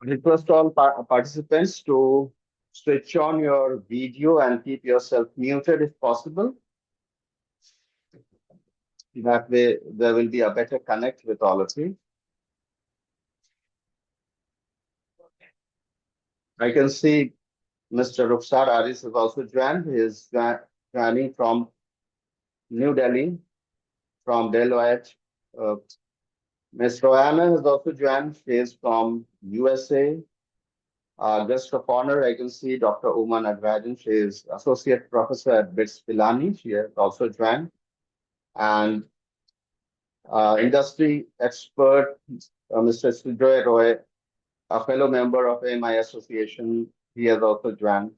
Request all participants to switch on your video and keep yourself muted if possible. That way, there will be a better connect with all of you. I can see Mr. Rukhsar Aris has also joined. He is joining from New Delhi, from Deloitte. Uh, Ms. Roanna has also joined. She is from USA. Guest of honor, I can see Dr. Uma Nagarajan. She is Associate Professor at BITS Pilani. She has also joined. And industry expert, Mr. Sujoy Roy, a fellow member of AMIEE Association, he has also joined.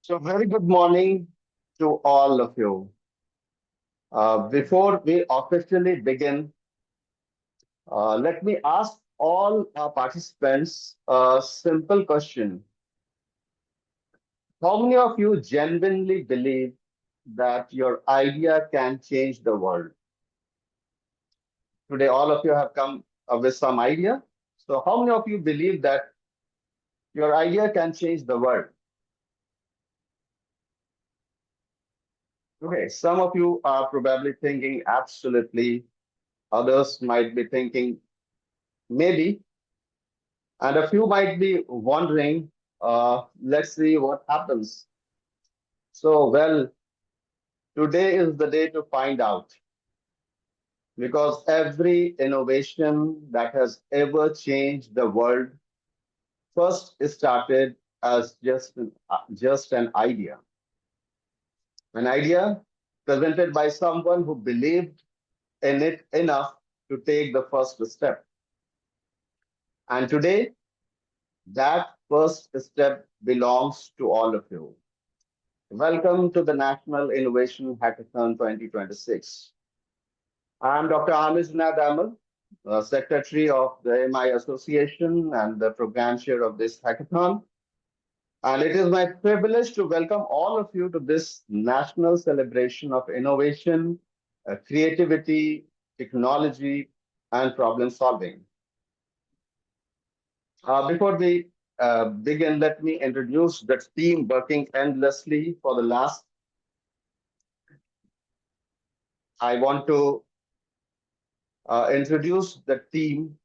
So, very good morning to all of you. Before we officially begin, let me ask all our participants a simple question. How many of you genuinely believe that your idea can change the world? Today, all of you have come up with some idea. So, how many of you believe that your idea can change the world? Okay, some of you are probably thinking absolutely, others might be thinking maybe, and a few might be wondering, let's see what happens. So, well, today is the day to find out because every innovation that has ever changed the world first started as just an idea. An idea presented by someone who believed in it enough to take the first step. And today, that first step belongs to all of you. Welcome to the National Innovation Hackathon 2026. I'm Dr. Amiz Nadamal, Secretary of the AMIEE Association and the program chair of this hackathon. And it is my privilege to welcome all of you to this national celebration of innovation, creativity, technology, and problem solving. Before we begin, let me introduce the team working endlessly for the last. I want to introduce the team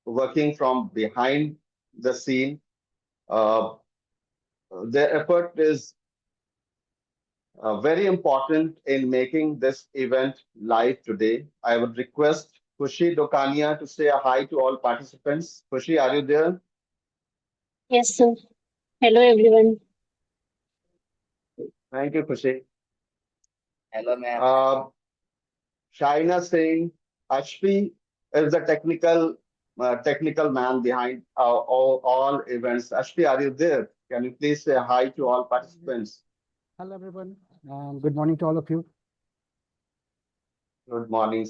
working from behind the scene. Uh, their effort is very important in making this event live today. I would request Khushi Dokania to say a hi to all participants. Khushi, are you there? Yes, sir. Hello, everyone. Thank you, Khushi. Hello, ma'am. Uh, Shaina Singh, Ashfi is the technical man behind all events. Ashfi, are you there? Can you please say hi to all Yes. participants? Hello, everyone. Good morning to all of you. Good morning.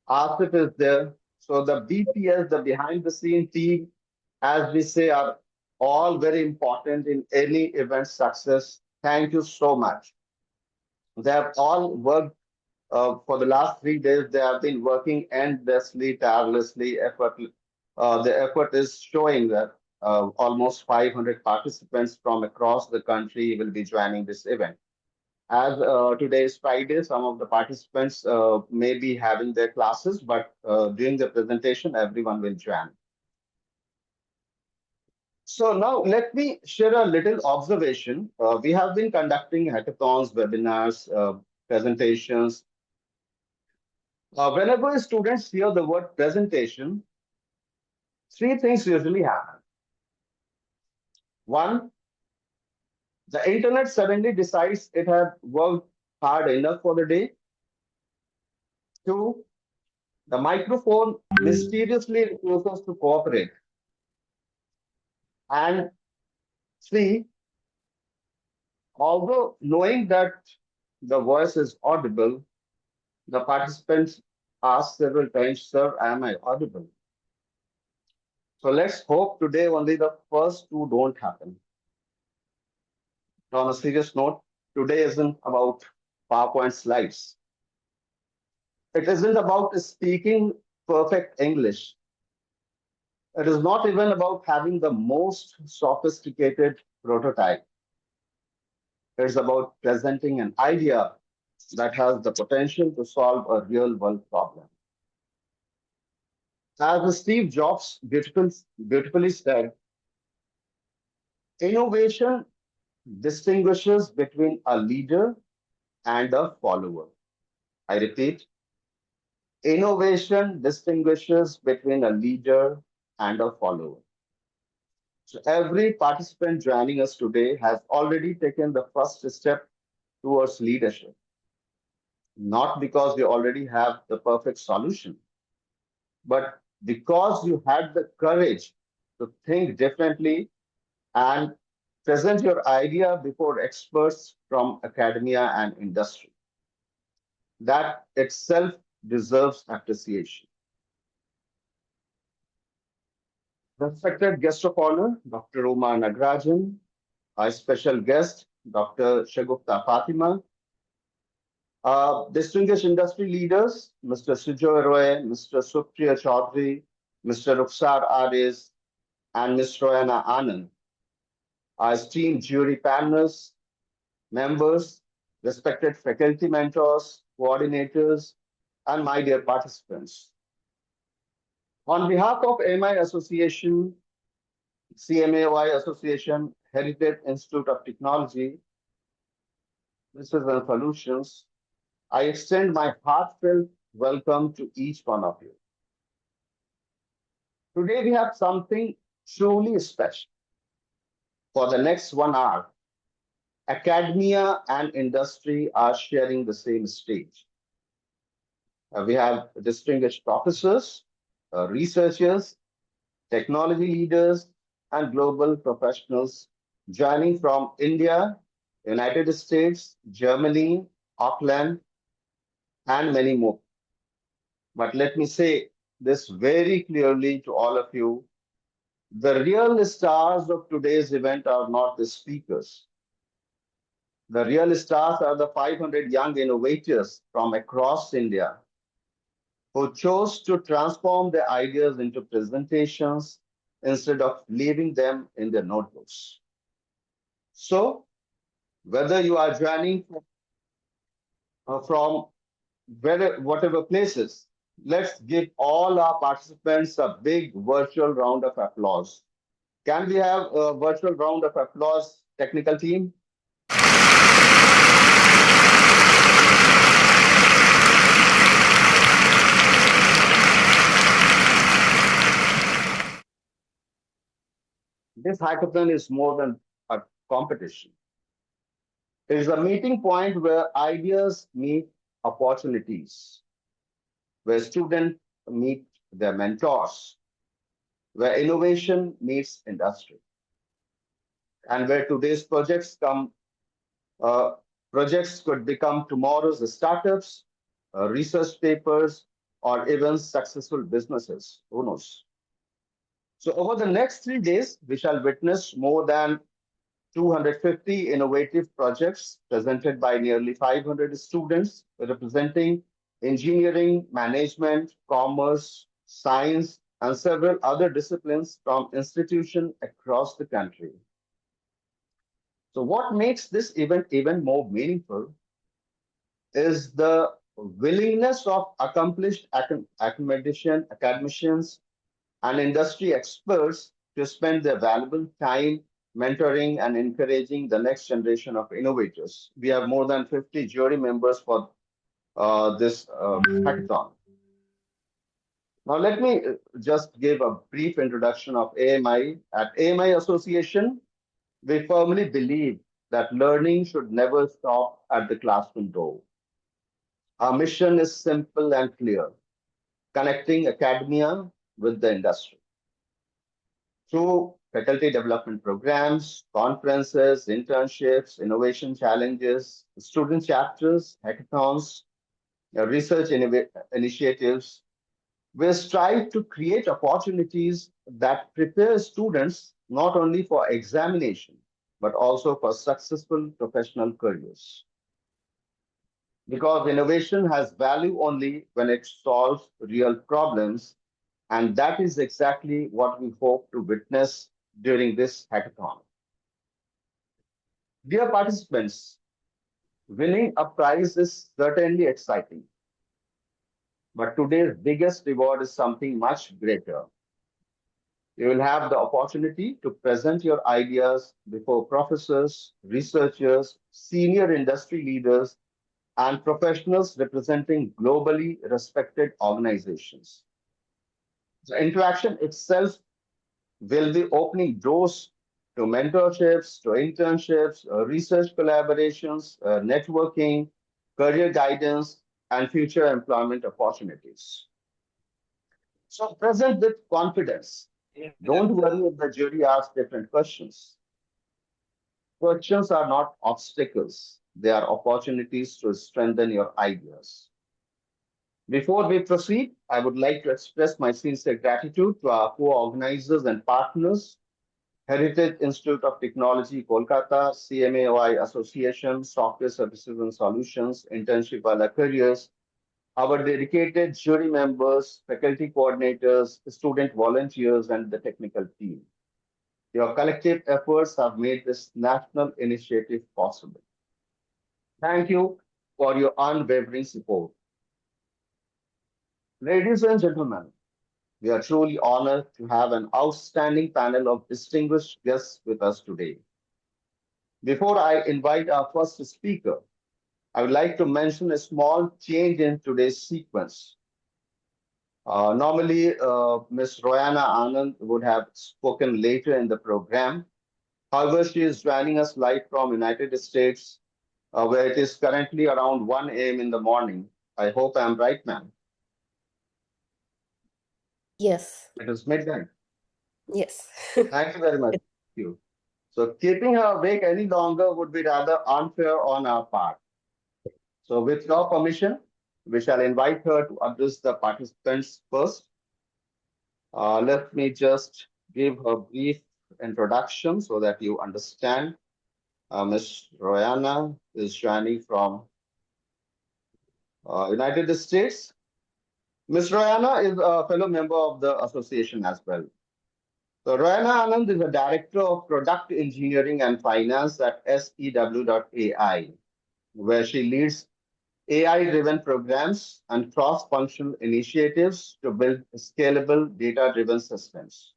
Asif is there. So the BPS, the behind the scene team, as we say, are all very important in any event success. Thank you so much. They have all worked for the last 3 days. They have been working endlessly, tirelessly. The effort is showing that almost 500 participants from across the country will be joining this event. As today is Friday, some of the participants may be having their classes, but during the presentation, everyone will join. So now let me share a little observation. We have been conducting hackathons, webinars, presentations. Whenever students hear the word presentation, three things usually happen. One, the internet suddenly decides it had worked hard enough for the day. Two, the microphone mysteriously refuses to cooperate. And three, although knowing that the voice is audible, the participants ask several times, Sir, am I audible? So let's hope today only the first two don't happen. On a serious note, today isn't about PowerPoint slides. It isn't about speaking perfect English. It is not even about having the most sophisticated prototype. It's about presenting an idea that has the potential to solve a real world problem. As Steve Jobs beautifully said, innovation distinguishes between a leader and a follower. I repeat, innovation distinguishes between a leader and a follower. So every participant joining us today has already taken the first step towards leadership, not because they already have the perfect solution, but because you had the courage to think differently and present your idea before experts from academia and industry. That itself deserves appreciation. Respected guest of honor, Dr. Uma Nagrajan, our special guest, Dr. Shagufta Fatima, distinguished industry leaders, Mr. Sujoy Roy, Mr. Supriya Chaudhary, Mr. Rukhsar Aris, and Ms. Royana Anand, our esteemed jury panelists, members, respected faculty mentors, coordinators, and my dear participants. On behalf of AMI Association, CMAOI Association, Heritage Institute of Technology, Research and Solutions, I extend my heartfelt welcome to each one of you. Today we have something truly special. For the next 1 hour, academia and industry are sharing the same stage. We have distinguished professors, researchers, technology leaders, and global professionals joining from India, United States, Germany, Auckland, and many more. But let me say this very clearly to all of you. The real stars of today's event are not the speakers. The real stars are the 500 young innovators from across India who chose to transform their ideas into presentations instead of leaving them in their notebooks. So, whether you are joining from whatever places, let's give all our participants a big virtual round of applause. Can we have a virtual round of applause, technical team? This hackathon is more than a competition. It is a meeting point where ideas meet opportunities, where students meet their mentors, where innovation meets industry, and where today's uh, projects could become tomorrow's startups, research papers, or even successful businesses. Who knows? So over the next 3 days, we shall witness more than 250 innovative projects presented by nearly 500 students representing engineering, management, commerce, science, and several other disciplines from institutions across the country. So, what makes this event even more meaningful is the willingness of accomplished academicians and industry experts to spend their valuable time mentoring and encouraging the next generation of innovators. We have more than 50 jury members for this hackathon. Now, let me just give a brief introduction of AMI. At AMI Association, we firmly believe that learning should never stop at the classroom door. Our mission is simple and clear, connecting academia with the industry. Through faculty development programs, conferences, internships, innovation challenges, student chapters, hackathons, initiatives, we strive to create opportunities that prepare students not only for examination, but also for successful professional careers. because innovation has value only when it solves real problems. And that is exactly what we hope to witness during this hackathon. Dear participants, winning a prize is certainly exciting, but today's biggest reward is something much greater. You will have the opportunity to present your ideas before professors, researchers, senior industry leaders, and professionals representing globally respected organizations. The interaction itself will be opening doors to mentorships, to internships, research collaborations, networking, career guidance, and future employment opportunities. So present with confidence. Don't worry if the jury asks different questions. Questions are not obstacles, they are opportunities to strengthen your ideas. Before we proceed, I would like to express my sincere gratitude to our co-organizers and partners, Heritage Institute of Technology, Kolkata, CMAOI Association, Software Services and Solutions, Internship Wala Careers, our dedicated jury members, faculty coordinators, student volunteers, and the technical team. Your collective efforts have made this national initiative possible. Thank you for your unwavering support. Ladies and gentlemen, we are truly honored to have an outstanding panel of distinguished guests with us today. Before I invite our first speaker, I would like to mention a small change in today's sequence. Normally, Ms. Royana Anand would have spoken later in the program. However, she is joining us live from United States, where it is currently around 1 a.m. in the morning. I hope I'm right, ma'am. Yes, It is midnight. yes. Thank you very much. Thank you. So keeping her awake any longer would be rather unfair on our part. So with your permission, we shall invite her to address the participants first. Let me just give a brief introduction so that you understand. Ms. Royana is joining from United States. Ms. Royana is a fellow member of the association as well. So Royana Anand is a director of product engineering and finance at SEW.ai, where she leads AI-driven programs and cross-functional initiatives to build scalable data-driven systems.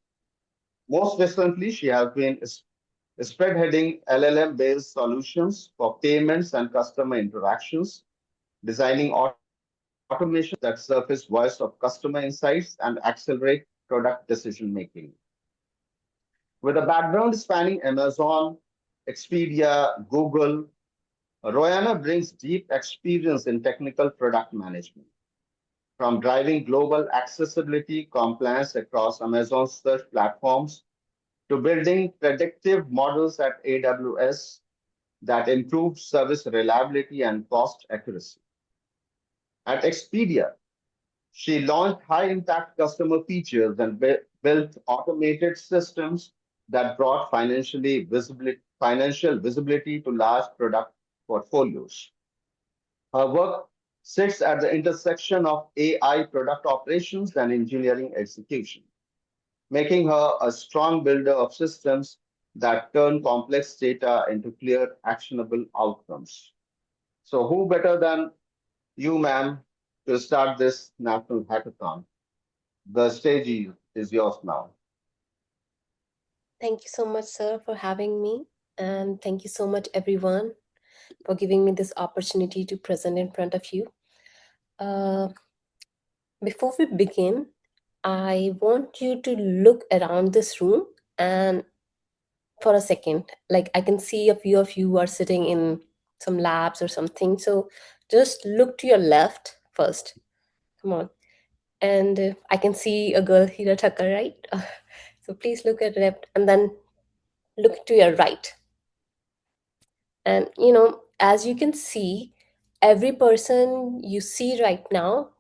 Most recently, she has been spreadheading LLM-based solutions for payments and customer interactions, designing automations that surface voice of customer insights and accelerate product decision-making. With a background spanning Amazon, Expedia, Google, Royana brings deep experience in technical product management, from driving global accessibility compliance across Amazon's search platforms to building predictive models at AWS that improve service reliability and cost accuracy. At Expedia, she launched high impact customer features and built automated systems that brought financial visibility to large product portfolios. Her work sits at the intersection of AI product operations and engineering execution, making her a strong builder of systems that turn complex data into clear, actionable outcomes. So, who better than you, ma'am, to start this national hackathon? The stage is yours now. Thank you so much, sir, for having me. And thank you so much, everyone, for giving me this opportunity to present in front of you. Uh, Before we begin, I want you to look around this room and for a second, like I can see a few of you are sitting in some labs or something. So just look to your left first. Come on. And I can see a girl, Hira Thakkar, right? So please look at left and then look to your right. And as you can see, every person you see right now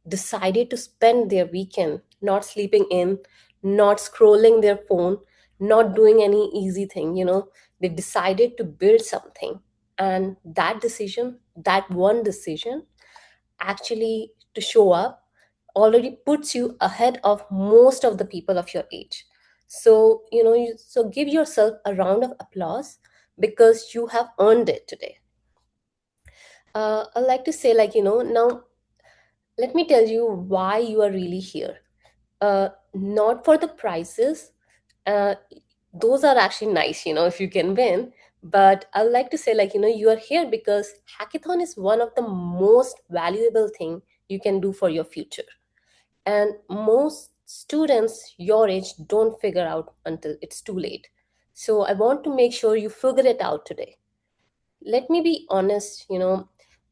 decided to spend their weekend not sleeping in, not scrolling their phone, not doing any easy thing. They decided to build something. And that decision that one decision actually to show up already puts you ahead of most of the people of your age. So, so give yourself a round of applause because you have earned it today. I'd like to say, now let me tell you why you are really here. Not for the prizes. Uh, those are actually nice, if you can win. But I would like to say, you are here because hackathon is one of the most valuable thing you can do for your future. And most students your age don't figure out until it's too late. So I want to make sure you figure it out today. Let me be honest,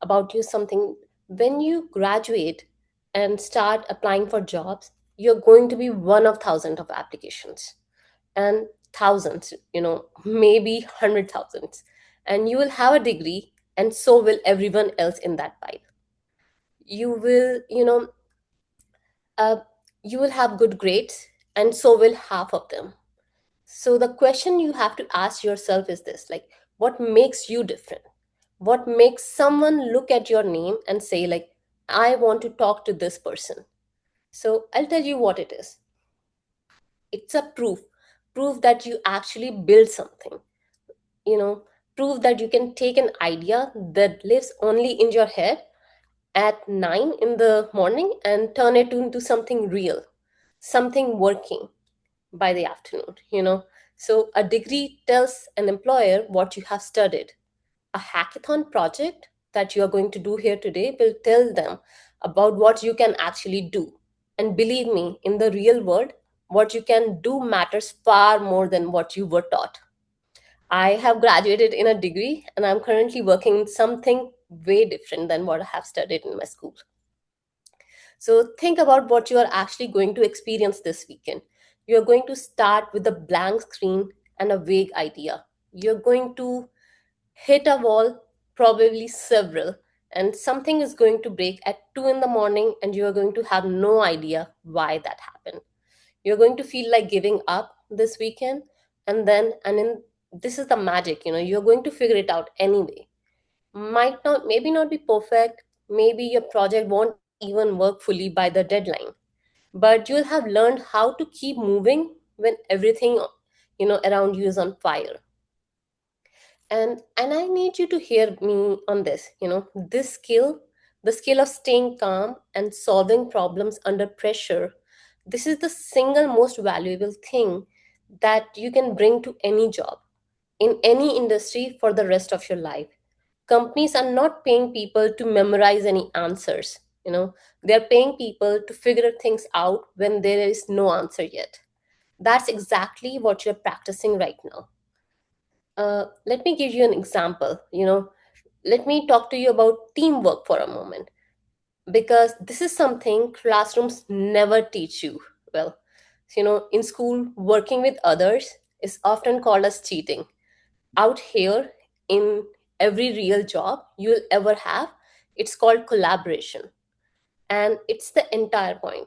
about you something. When you graduate and start applying for jobs, you're going to be one of thousands of applications and thousands, maybe 100,000s. And you will have a degree, and so will everyone else in that pile. You will, uh, you will have good grades, and so will half of them. So the question you have to ask yourself is this, like, what makes you different? What makes someone look at your name and say, like, I want to talk to this person? So I'll tell you what it is. It's a proof that you actually build something, you know, proof that you can take an idea that lives only in your head at 9 in the morning and turn it into something real, something working by the afternoon, So a degree tells an employer what you have studied. A hackathon project that you are going to do here today will tell them about what you can actually do. And believe me, in the real world, what you can do matters far more than what you were taught. I have graduated in a degree and I'm currently working in something way different than what I have studied in my school. So think about what you are actually going to experience this weekend. You're going to start with a blank screen and a vague idea. You're going to hit a wall, probably several, and something is going to break at 2 in the morning, and you are going to have no idea why that happened. You're going to feel like giving up this weekend, and in this is the magic, you're going to figure it out anyway. Might not, maybe not be perfect, maybe your project won't even work fully by the deadline, but you'll have learned how to keep moving when everything around you is on fire. And I need you to hear me on this. This skill, the skill of staying calm and solving problems under pressure, this is the single most valuable thing that you can bring to any job in any industry for the rest of your life. Companies are not paying people to memorize any answers. They're paying people to figure things out when there is no answer yet. That's exactly what you're practicing right now. Let me give you an example. Let me talk to you about teamwork for a moment, because this is something classrooms never teach you. Well, in school, working with others is often called as cheating. Out here, in every real job you'll ever have, it's called collaboration. And it's the entire point.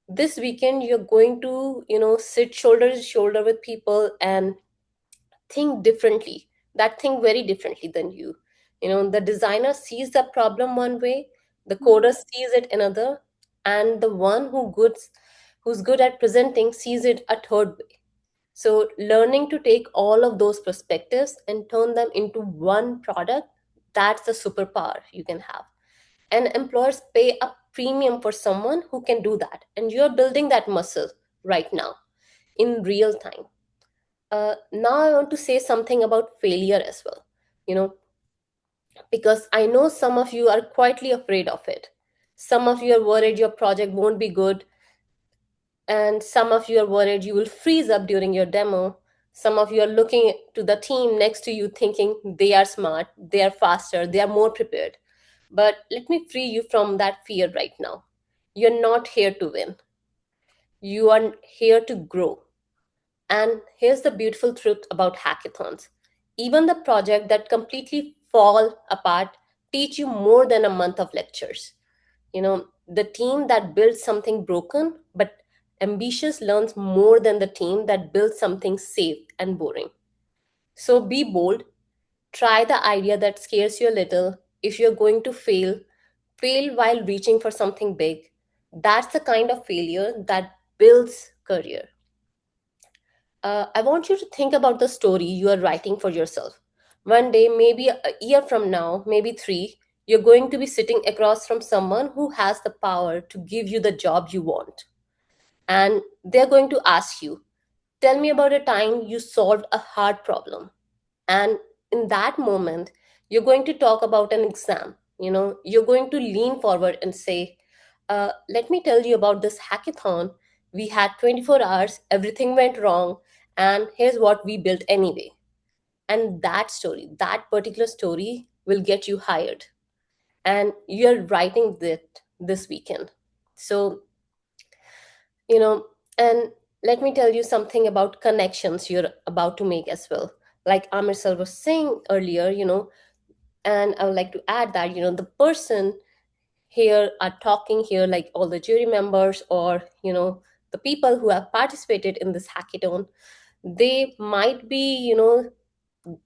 This weekend, you're going to, sit shoulder to shoulder with people and think differently, that think very differently than you. The designer sees the problem one way, the coder sees it another, and the one who's good at presenting sees it a third way. So learning to take all of those perspectives and turn them into one product, that's the superpower you can have. And employers pay a premium for someone who can do that, and you're building that muscle right now in real time. Now I want to say something about failure as well, you know, because I know some of you are quietly afraid of it. Some of you are worried your project won't be good, and some of you are worried you will freeze up during your demo. Some of you are looking to the team next to you thinking they are smart, they are faster, they are more prepared. But let me free you from that fear right now. You're not here to win, you are here to grow. And here's the beautiful truth about hackathons. Even the project that completely fall apart teach you more than a month of lectures. The team that builds something broken but ambitious learns more than the team that builds something safe and boring. So be bold, try the idea that scares you a little, if you're going to fail, fail while reaching for something big. That's the kind of failure that builds career. I want you to think about the story you are writing for yourself. One day, maybe a year from now, maybe three, you're going to be sitting across from someone who has the power to give you the job you want. And they're going to ask you, tell me about a time you solved a hard problem. And in that moment, you're going to talk about an exam. You're going to lean forward and say, let me tell you about this hackathon. We had 24 hours, everything went wrong, and here's what we built anyway. And that story, that particular story, will get you hired. And you're writing that this weekend. So, you know, and let me tell you something about connections you're about to make as well. Like Amir was saying earlier, and I would like to add that, the person here are talking here, like all the jury members, or, the people who have participated in this hackathon, they might be,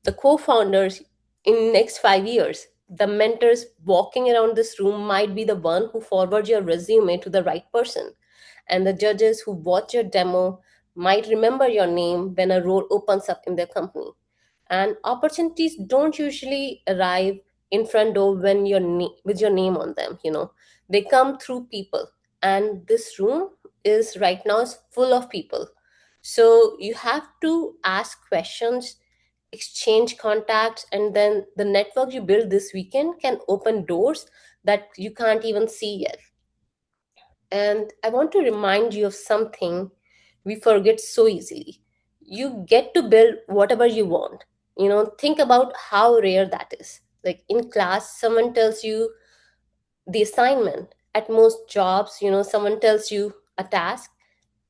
the co-founders in next 5 years. The mentors walking around this room might be the one who forward your resume to the right person, and the judges who watch your demo might remember your name when a role opens up in their company. And opportunities don't usually arrive in front door when with your name on them. They come through people, and this room is right now is full of people. So you have to ask questions, exchange contacts, and then the network you build this weekend can open doors that you can't even see yet. And I want to remind you of something we forget so easily. You get to build whatever you want. Think about how rare that is. Like in class, someone tells you the assignment. At most jobs, someone tells you a task.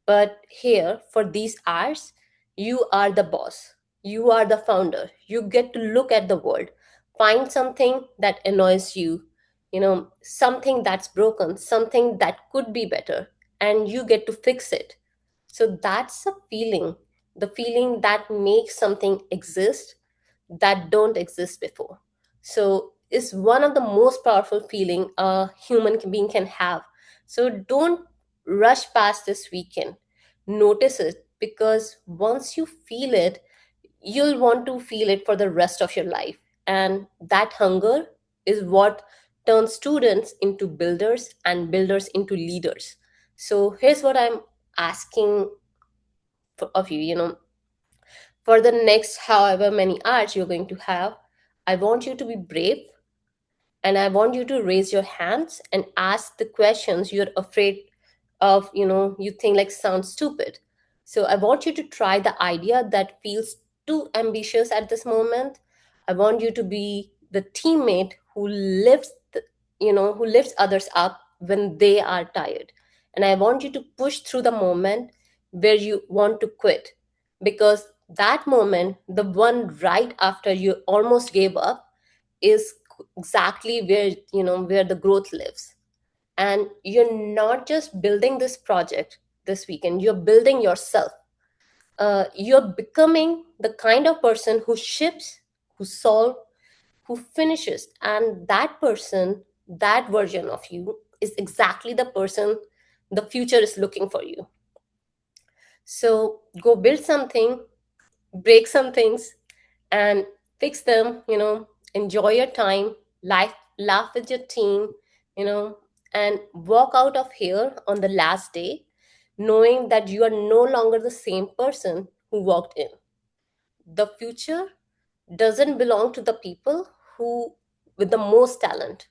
But here, for these hours, you are the boss. You are the founder. You get to look at the world, find something that annoys you, something that's broken, something that could be better, and you get to fix it. So that's a feeling, the feeling that makes something exist that don't exist before. So it's one of the most powerful feeling a human being can have. So don't rush past this weekend. Notice it, because once you feel it, you'll want to feel it for the rest of your life. And that hunger is what turns students into builders and builders into leaders. So here's what I'm asking of you, for the next however many hours you're going to have, I want you to be brave, and I want you to raise your hands and ask the questions you're afraid of, you think like sounds stupid. So I want you to try the idea that feels too ambitious at this moment. I want you to be the teammate who who lifts others up when they are tired. And I want you to push through the moment where you want to quit, because that moment, the one right after you almost gave up, is exactly where the growth lives. And you're not just building this project this weekend, you're building yourself. You're becoming the kind of person who ships, who solves, who finishes. And that person, that version of you, is exactly the person the future is looking for you. So go build something, break some things, and fix them. Enjoy your time, laugh with your team, you know and walk out of here on the last day knowing that you are no longer the same person who walked in. The future doesn't belong to the people who with the most talent.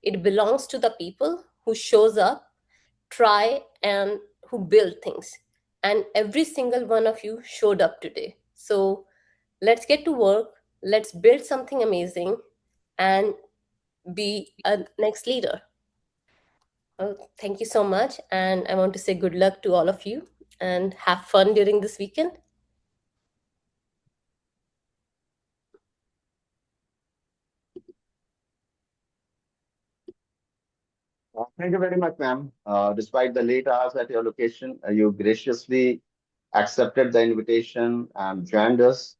It belongs to the people who shows up, try, and who build things. And every single one of you showed up today. So let's get to work. Let's build something amazing and be a next leader. Well, thank you so much. And I want to say good luck to all of you and have fun during this weekend. Thank you very much, ma'am. Despite the late hours at your location, you graciously accepted the invitation and joined us,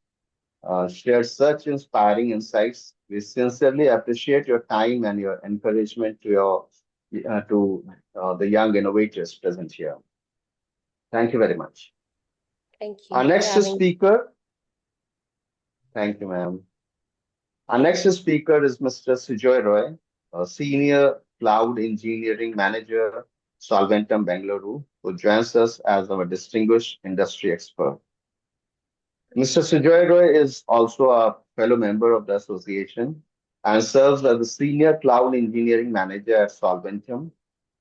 shared such inspiring insights. We sincerely appreciate your time and your encouragement to the young innovators present here. Thank you very much. Thank Our you for next having. speaker, thank you, ma'am. Our next speaker is Mr. Sujoy Roy, a senior cloud engineering manager, Solventum Bengaluru, who joins us as our distinguished industry expert. Mr. Sujoy Roy is also a fellow member of the association and serves as the senior cloud engineering manager at Solventum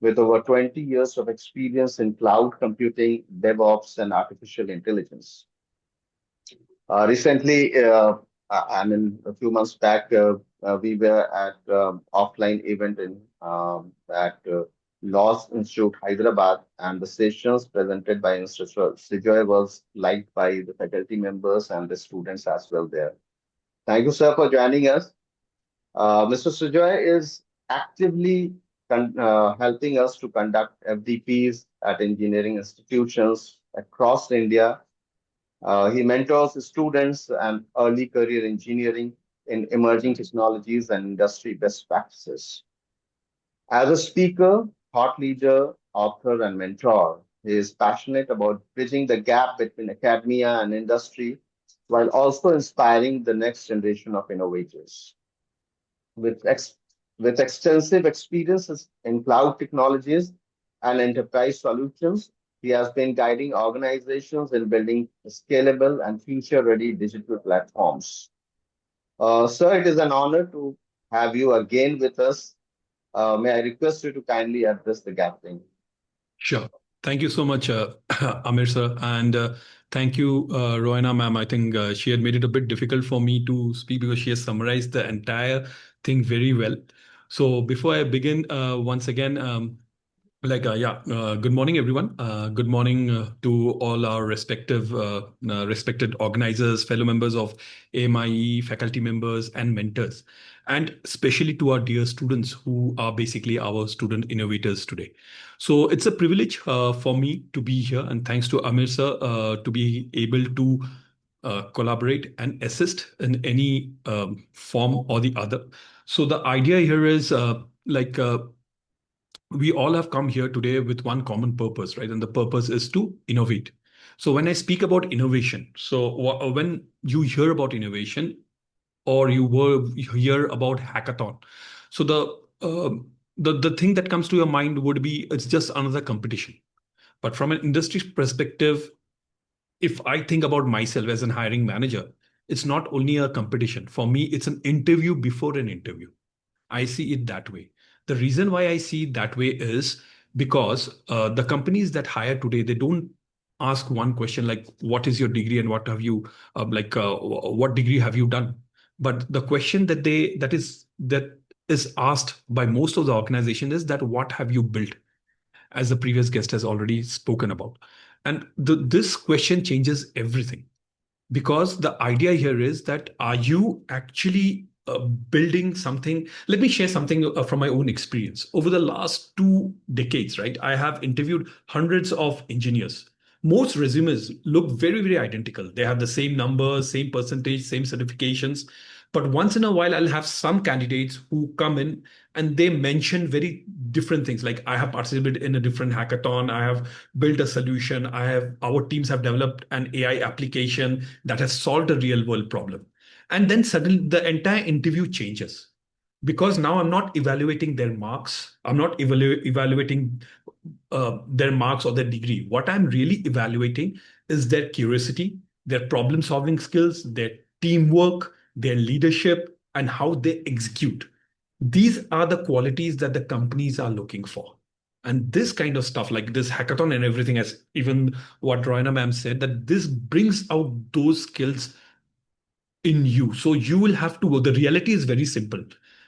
with over 20 years of experience in cloud computing, DevOps, and artificial intelligence. Recently, I mean, a few months back, we were at offline event in at Law Institute, Hyderabad, and the sessions presented by Mr. Sijoy was liked by the faculty members and the students as well there. Thank you, sir, for joining us. Mr. Sujoy is actively helping us to conduct FDPs at engineering institutions across India. He mentors students and early career engineering in emerging technologies and industry best practices. As a speaker, thought leader, author, and mentor, he is passionate about bridging the gap between academia and industry while also inspiring the next generation of innovators. With, ex- with extensive experiences in cloud technologies and enterprise solutions, he has been guiding organizations in building scalable and future ready digital platforms. Sir, it is an honor to have you again with us. May I request you to kindly address the gathering? Sure. Thank you so much, Amir sir, and thank you, Roina ma'am. I think she had made it a bit difficult for me to speak because she has summarized the entire thing very well. So before I begin, once again, good morning, everyone. Good morning to all our respected organizers, fellow members of AMIEE, faculty members, and mentors, and especially to our dear students who are basically our student innovators today. So it's a privilege for me to be here, and thanks to Amir sir to be able to collaborate and assist in any form or the other. So the idea here is we all have come here today with one common purpose, right? And the purpose is to innovate. So when I speak about innovation, when you hear about innovation or you hear about hackathon, so the thing that comes to your mind would be it's just another competition. But from an industry perspective, if I think about myself as an hiring manager, it's not only a competition. For me, it's an interview before an interview. I see it that way. The reason why I see it that way is because the companies that hire today, they don't ask one question like, what is your degree and what have you, what degree have you done? But the question that is asked by most of the organization is that what have you built? As the previous guest has already spoken about. And this question changes everything because the idea here is that are you actually building something? Let me share something from my own experience. Over the last 2 decades, right, I have interviewed hundreds of engineers. Most resumes look very, very identical. They have the same numbers, same percentage, same certifications. But once in a while, I'll have some candidates who come in and they mention very different things. Like I have participated in a different hackathon. I have built a solution. Our teams have developed an AI application that has solved a real world problem. And then suddenly the entire interview changes because now I'm not evaluating their marks. I'm not evaluating their marks or their degree. What I'm really evaluating is their curiosity, their problem solving skills, their teamwork, their leadership, and how they execute. These are the qualities that the companies are looking for. And this kind of stuff, like this hackathon and everything, as even what Roina ma'am said, that this brings out those skills in you. So you will have to go. The reality is very simple.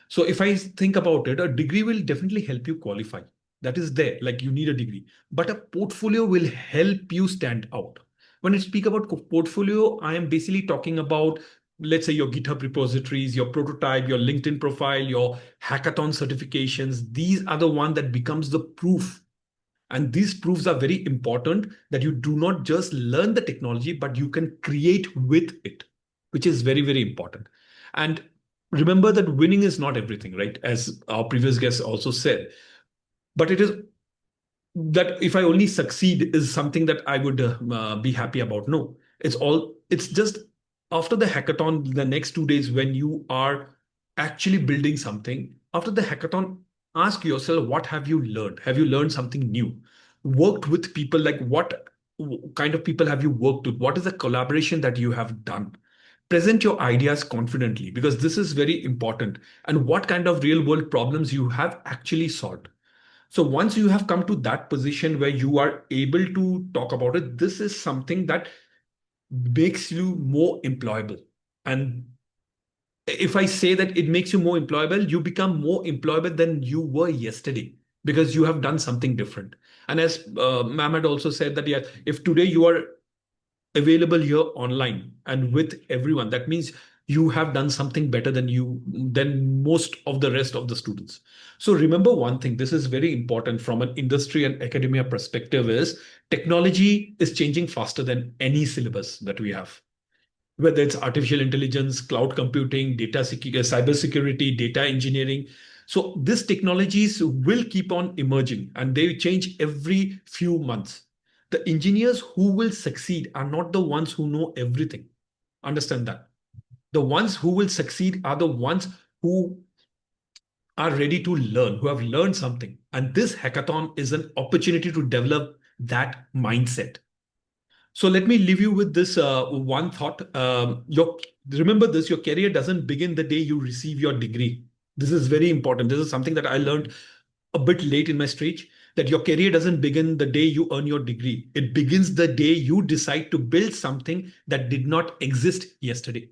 So if I think about it, a degree will definitely help you qualify. That is there, like you need a degree. But a portfolio will help you stand out. When I speak about portfolio, I am basically talking about, let's say, your GitHub repositories, your prototype, your LinkedIn profile, your hackathon certifications. These are the one that becomes the proof. And these proofs are very important that you do not just learn the technology, but you can create with it, which is very, very important. And remember that winning is not everything, right? As our previous guest also said, but it is that if I only succeed is something that I would be happy about. No, it's just after the hackathon, the next 2 days when you are actually building something, after the hackathon, ask yourself, what have you learned? Have you learned something new? Worked with people, like what kind of people have you worked with? What is the collaboration that you have done? Present your ideas confidently because this is very important. And what kind of real world problems you have actually solved. So once you have come to that position where you are able to talk about it, this is something that makes you more employable. And if I say that it makes you more employable, you become more employable than you were yesterday because you have done something different. And as Ma'am had also said that, yeah, if today you are available here online and with everyone, that means you have done something better than most of the rest of the students. So remember one thing, this is very important from an industry and academia perspective, is technology is changing faster than any syllabus that we have, whether it's artificial intelligence, cloud computing, cyber security, data engineering. So these technologies will keep on emerging and they change every few months. The engineers who will succeed are not the ones who know everything. Understand that. The ones who will succeed are the ones who are ready to learn, who have learned something. And this hackathon is an opportunity to develop that mindset. So let me leave you with this one thought. Remember this: your career doesn't begin the day you receive your degree. This is very important. This is something that I learned a bit late in my stage. That your career doesn't begin the day you earn your degree. It begins the day you decide to build something that did not exist yesterday.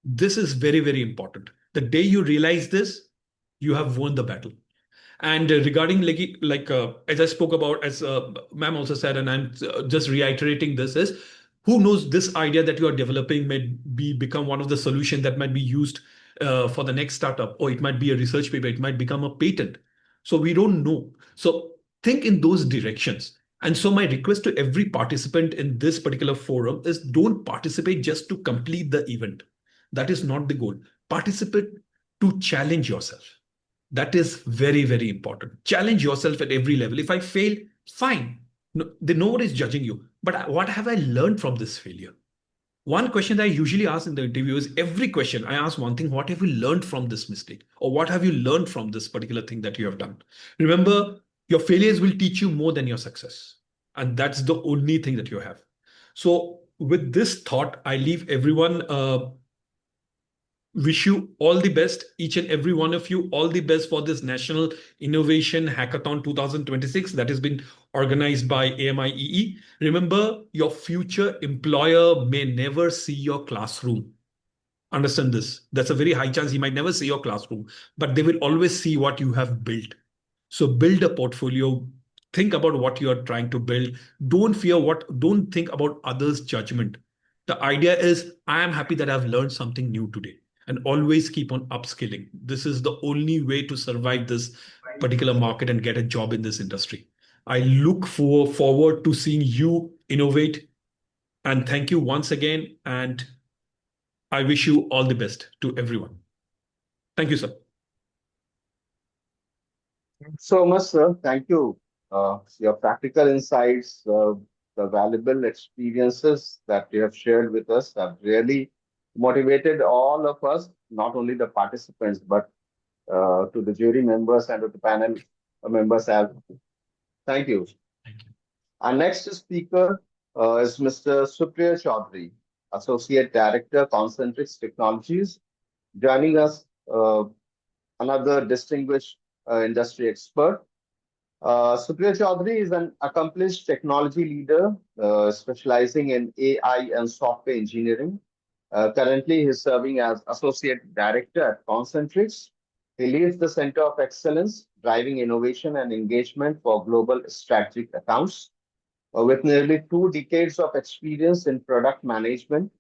This is very, very important. The day you realize this, you have won the battle. And regarding as I spoke about, as ma'am also said, and I'm just reiterating this, is who knows, this idea that you are developing may become one of the solutions that might be used for the next startup, or it might be a research paper, it might become a patent. So we don't know. So think in those directions. And so my request to every participant in this particular forum is, don't participate just to complete the event. That is not the goal. Participate to challenge yourself. That is very, very important. Challenge yourself at every level. If I fail, fine. No, nobody is judging you. But what have I learned from this failure? One question that I usually ask in the interview is, every question I ask one thing: what have you learned from this mistake? Or what have you learned from this particular thing that you have done? Remember, your failures will teach you more than your success. And that's the only thing that you have. So with this thought, I leave everyone. Wish you all the best, each and every one of you, all the best for this National Innovation Hackathon 2026 that has been organized by AMIEE. Remember, your future employer may never see your classroom. Understand this. That's a very high chance he might never see your classroom, but they will always see what you have built. So build a portfolio. Think about what you are trying to build. Don't think about others' judgment. The idea is, I am happy that I've learned something new today, and always keep on upskilling. This is the only way to survive this particular market and get a job in this industry. I look forward to seeing you innovate. And thank you once again. And I wish you all the best to everyone. Thank you, sir. So much, sir. Thank you. Your practical insights, the valuable experiences that you have shared with us have really motivated all of us, not only the participants, but to the jury members and to the panel members as well. Thank you. Thank you. Our next speaker is Mr. Supriya Chaudhary, Associate Director, Concentrix Technologies, joining us, another distinguished industry expert. Supriya Chaudhary is an accomplished technology leader specializing in AI and software engineering. Currently, he's serving as Associate Director at Concentrix. He leads the Center of Excellence, driving innovation and engagement for global strategic accounts. With nearly 2 decades of experience in product management,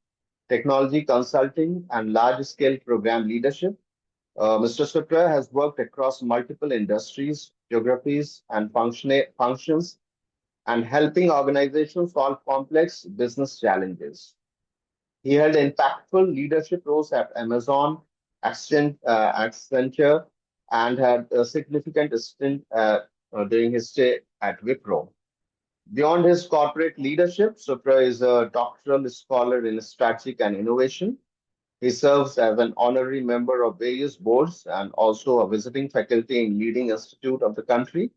technology consulting, and large-scale program leadership, Mr. Supriya has worked across multiple industries, geographies, and functions, and helping organizations solve complex business challenges. He held impactful leadership roles at Amazon, Accenture and had a significant stint during his stay at Wipro. Beyond his corporate leadership, Supra is a doctoral scholar in strategy and innovation. He serves as an honorary member of various boards and also a visiting faculty in leading institute of the country.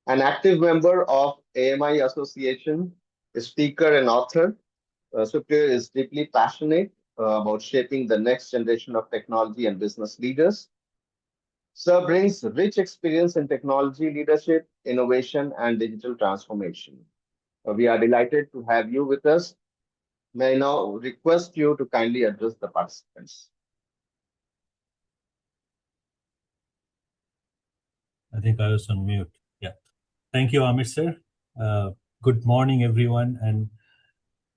An active member of AMI Association, a speaker and author, Supriya is deeply passionate about shaping the next generation of technology and business leaders. Sir brings rich experience in technology leadership, innovation, and digital transformation. We are delighted to have you with us. May I now request you to kindly address the participants. I think I was on mute. Yeah. Thank you, Amit sir. Good morning, everyone, and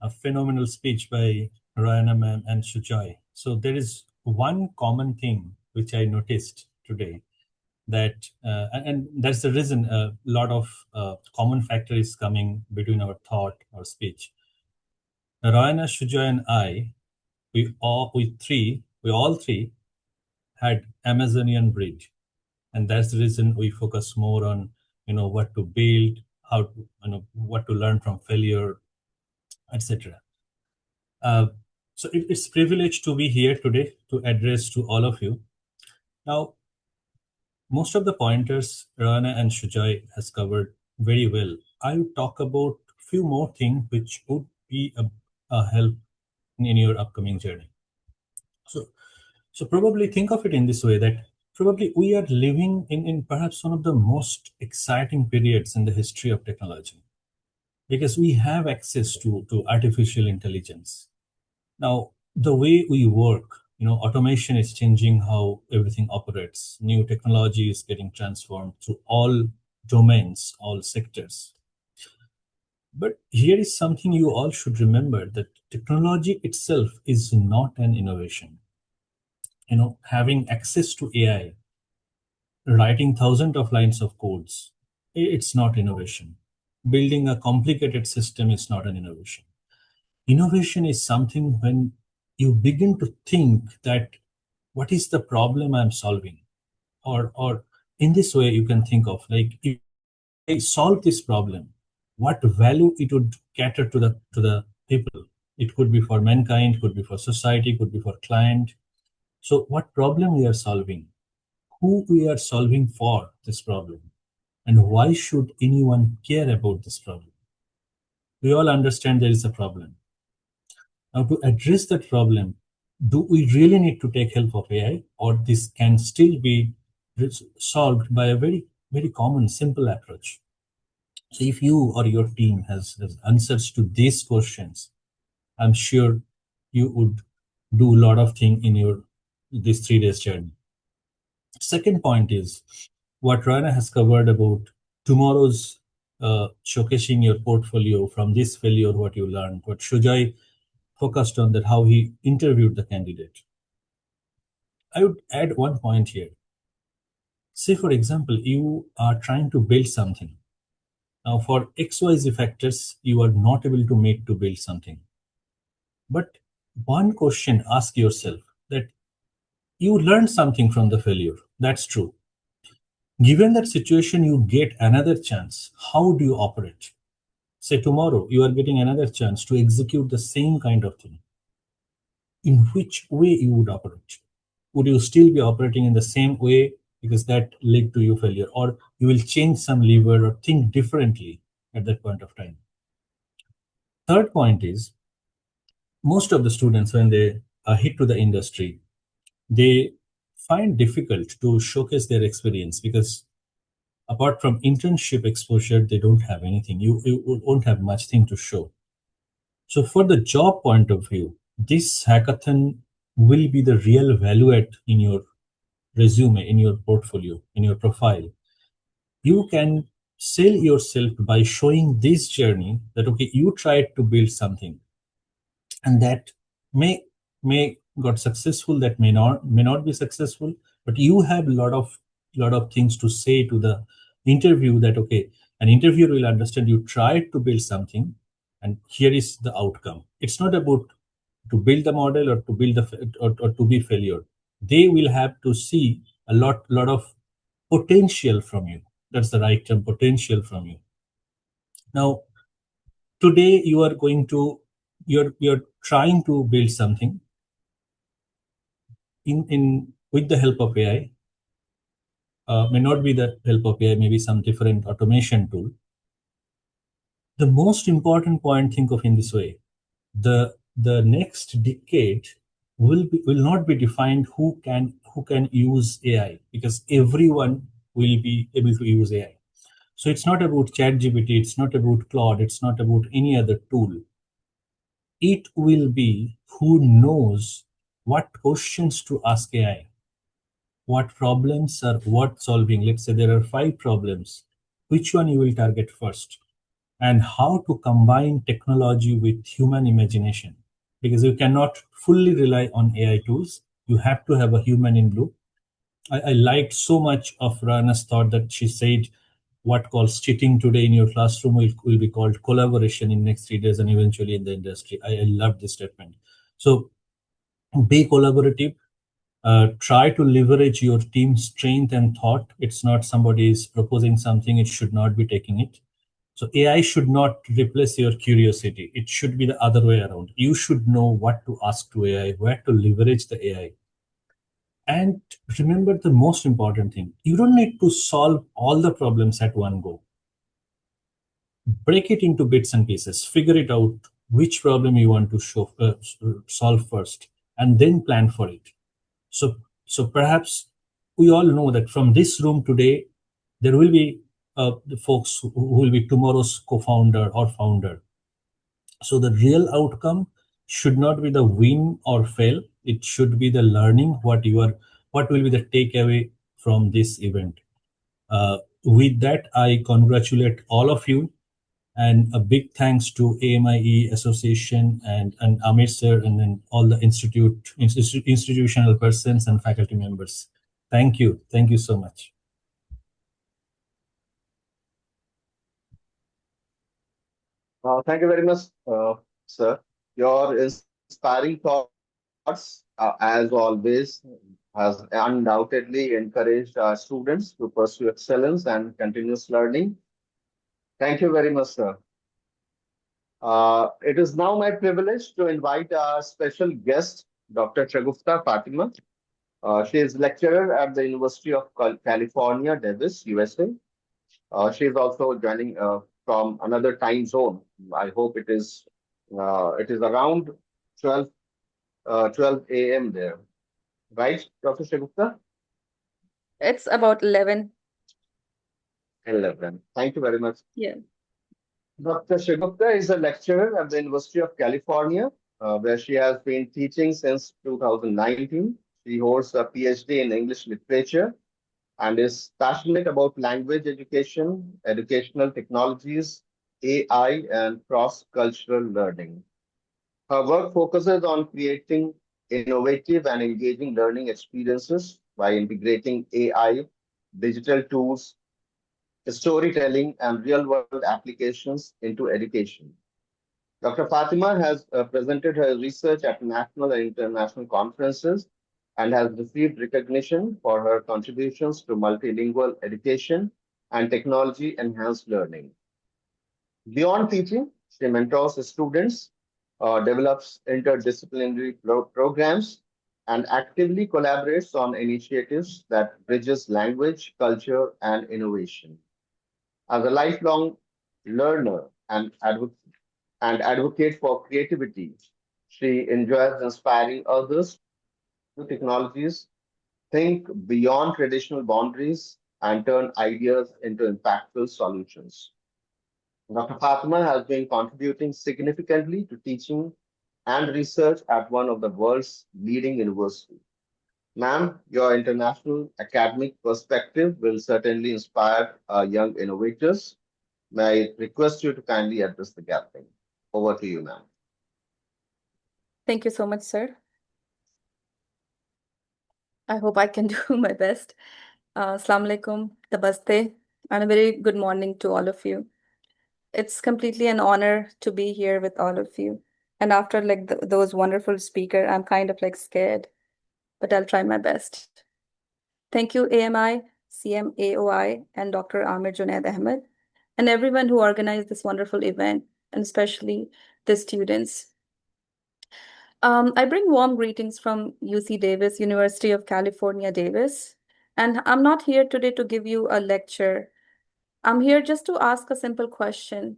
a phenomenal speech by Rayana ma'am and Shujoy. So there is one common thing which I noticed today that, and that's the reason a lot of common factor is coming between our thought or speech. Rayana, Shujoy, and I, we all three had Amazonian breed, and that's the reason we focus more on what to build, how to what to learn from failure, etc. So it's privilege to be here today to address to all of you. Now, most of the pointers Rana and Shujai has covered very well. I will talk about few more things which would be a help in your upcoming journey. So probably think of it in this way, that probably we are living in perhaps one of the most exciting periods in the history of technology, because we have access to artificial intelligence. Now, the way we work, automation is changing how everything operates. New technology is getting transformed through all domains, all sectors. But here is something you all should remember, that technology itself is not an innovation. Having access to AI, writing thousands of lines of codes, it's not innovation. Building a complicated system is not an innovation. Innovation is something when you begin to think that what is the problem I'm solving? Or in this way, you can think of, like, if I solve this problem, what value it would cater to the people. It could be for mankind, could be for society, could be for client. So what problem we are solving, who we are solving for this problem, and why should anyone care about this problem? We all understand there is a problem. Now, to address that problem, do we really need to take help of AI, or this can still be solved by a very, very common, simple approach? So if you or your team has answers to these questions, I'm sure you would do a lot of things in this 3 days journey. Second point is what Rana has covered about tomorrow's showcasing your portfolio from this failure, what you learned, what Shujai focused on, that how he interviewed the candidate. I would add one point here. Say, for example, you are trying to build something. Now, for XYZ factors, you are not able to meet to build something. But one question, ask yourself that you learned something from the failure. That's true. Given that situation, you get another chance. How do you operate? Say tomorrow, you are getting another chance to execute the same kind of thing. In which way you would operate? Would you still be operating in the same way because that led to your failure, or you will change some lever or think differently at that point of time? Third point is, most of the students, when they are hit to the industry, they find difficult to showcase their experience, because apart from internship exposure, they don't have anything. You won't have much thing to show. So for the job point of view, this hackathon will be the real value add in your resume, in your portfolio, in your profile. You can sell yourself by showing this journey that, okay, you tried to build something, and that may got successful, that may not be successful, but you have a lot of things to say to the interview, that, okay, an interviewer will understand you tried to build something, and here is the outcome. It's not about to build the model or to build or to be failure. they will have to see a lot of potential from you. That's the right term, potential from you. Now, today you are going to, you're trying to build something in with the help of AI. May not be the help of AI, maybe some different automation tool. The most important point, think of in this way: the next decade will not be defined who can use AI, because everyone will be able to use AI. So it's not about ChatGPT, it's not about Claude, it's not about any other tool. It will be who knows what questions to ask AI, what problems are worth solving. Let's say there are 5 problems. Which one you will target first? And how to combine technology with human imagination. Because you cannot fully rely on AI tools. You have to have a human in loop. I liked so much of Rana's thought that she said what calls cheating today in your classroom will be called collaboration in next 3 days and eventually in the industry. I love this statement. So be collaborative. Try to leverage your team's strength and thought. It's not somebody is proposing something, it should not be taking it. So AI should not replace your curiosity. It should be the other way around. You should know what to ask to AI, where to leverage the AI. And remember the most important thing, you don't need to solve all the problems at one go. Break it into bits and pieces, figure it out which problem you want to solve first, and then plan for it. So perhaps we all know that from this room today, there will be the folks who will be tomorrow's co-founder or founder. So the real outcome should not be the win or fail. It should be the learning, what will be the takeaway from this event. With that, I congratulate all of you, and a big thanks to AMIE Association and AMIEE sir, and then all the institutional persons and faculty members. Thank you. Thank you so much. Thank you very much, sir. Your inspiring thoughts, as always, has undoubtedly encouraged our students to pursue excellence and continuous learning. Thank you very much, sir. It is now my privilege to invite our special guest, Dr. Shagufta Fatima. She is lecturer at the University of California, Davis, USA. She is also joining from another time zone. I hope it is around 12, 12 a.m. there. Right, Dr. Shagupta? It's about 11. 11. Thank you very much. Yeah. Dr. Shagupta is a lecturer at the University of California, where she has been teaching since 2019. She holds a PhD in English literature and is passionate about language education, educational technologies, AI, and cross-cultural learning. Her work focuses on creating innovative and engaging learning experiences by integrating AI, digital tools, storytelling, and real-world applications into education. Dr. Fatima has presented her research at national and international conferences and has received recognition for her contributions to multilingual education and technology-enhanced learning. Beyond teaching, she mentors students, develops interdisciplinary programs, and actively collaborates on initiatives that bridges language, culture, and innovation. As a lifelong learner and advocate for creativity, she enjoys inspiring others to technologies, think beyond traditional boundaries, and turn ideas into impactful solutions. Dr. Fatima has been contributing significantly to teaching and research at one of the world's leading universities. Ma'am, your international academic perspective will certainly inspire young innovators. May I request you to kindly address the gathering? Over to you, ma'am. Thank you so much, sir. I hope I can do my best. Assalamu alaikum, namaste, and a very good morning to all of you. It's completely an honor to be here with all of you. And after like those wonderful speakers, I'm kind of like scared but I'll try my best. Thank you, AMI, CMAOI, and Dr. Amir Junaid Ahmed, and everyone who organized this wonderful event, and especially the students. I bring warm greetings from UC Davis, University of California, Davis. And I'm not here today to give you a lecture. I'm here just to ask a simple question.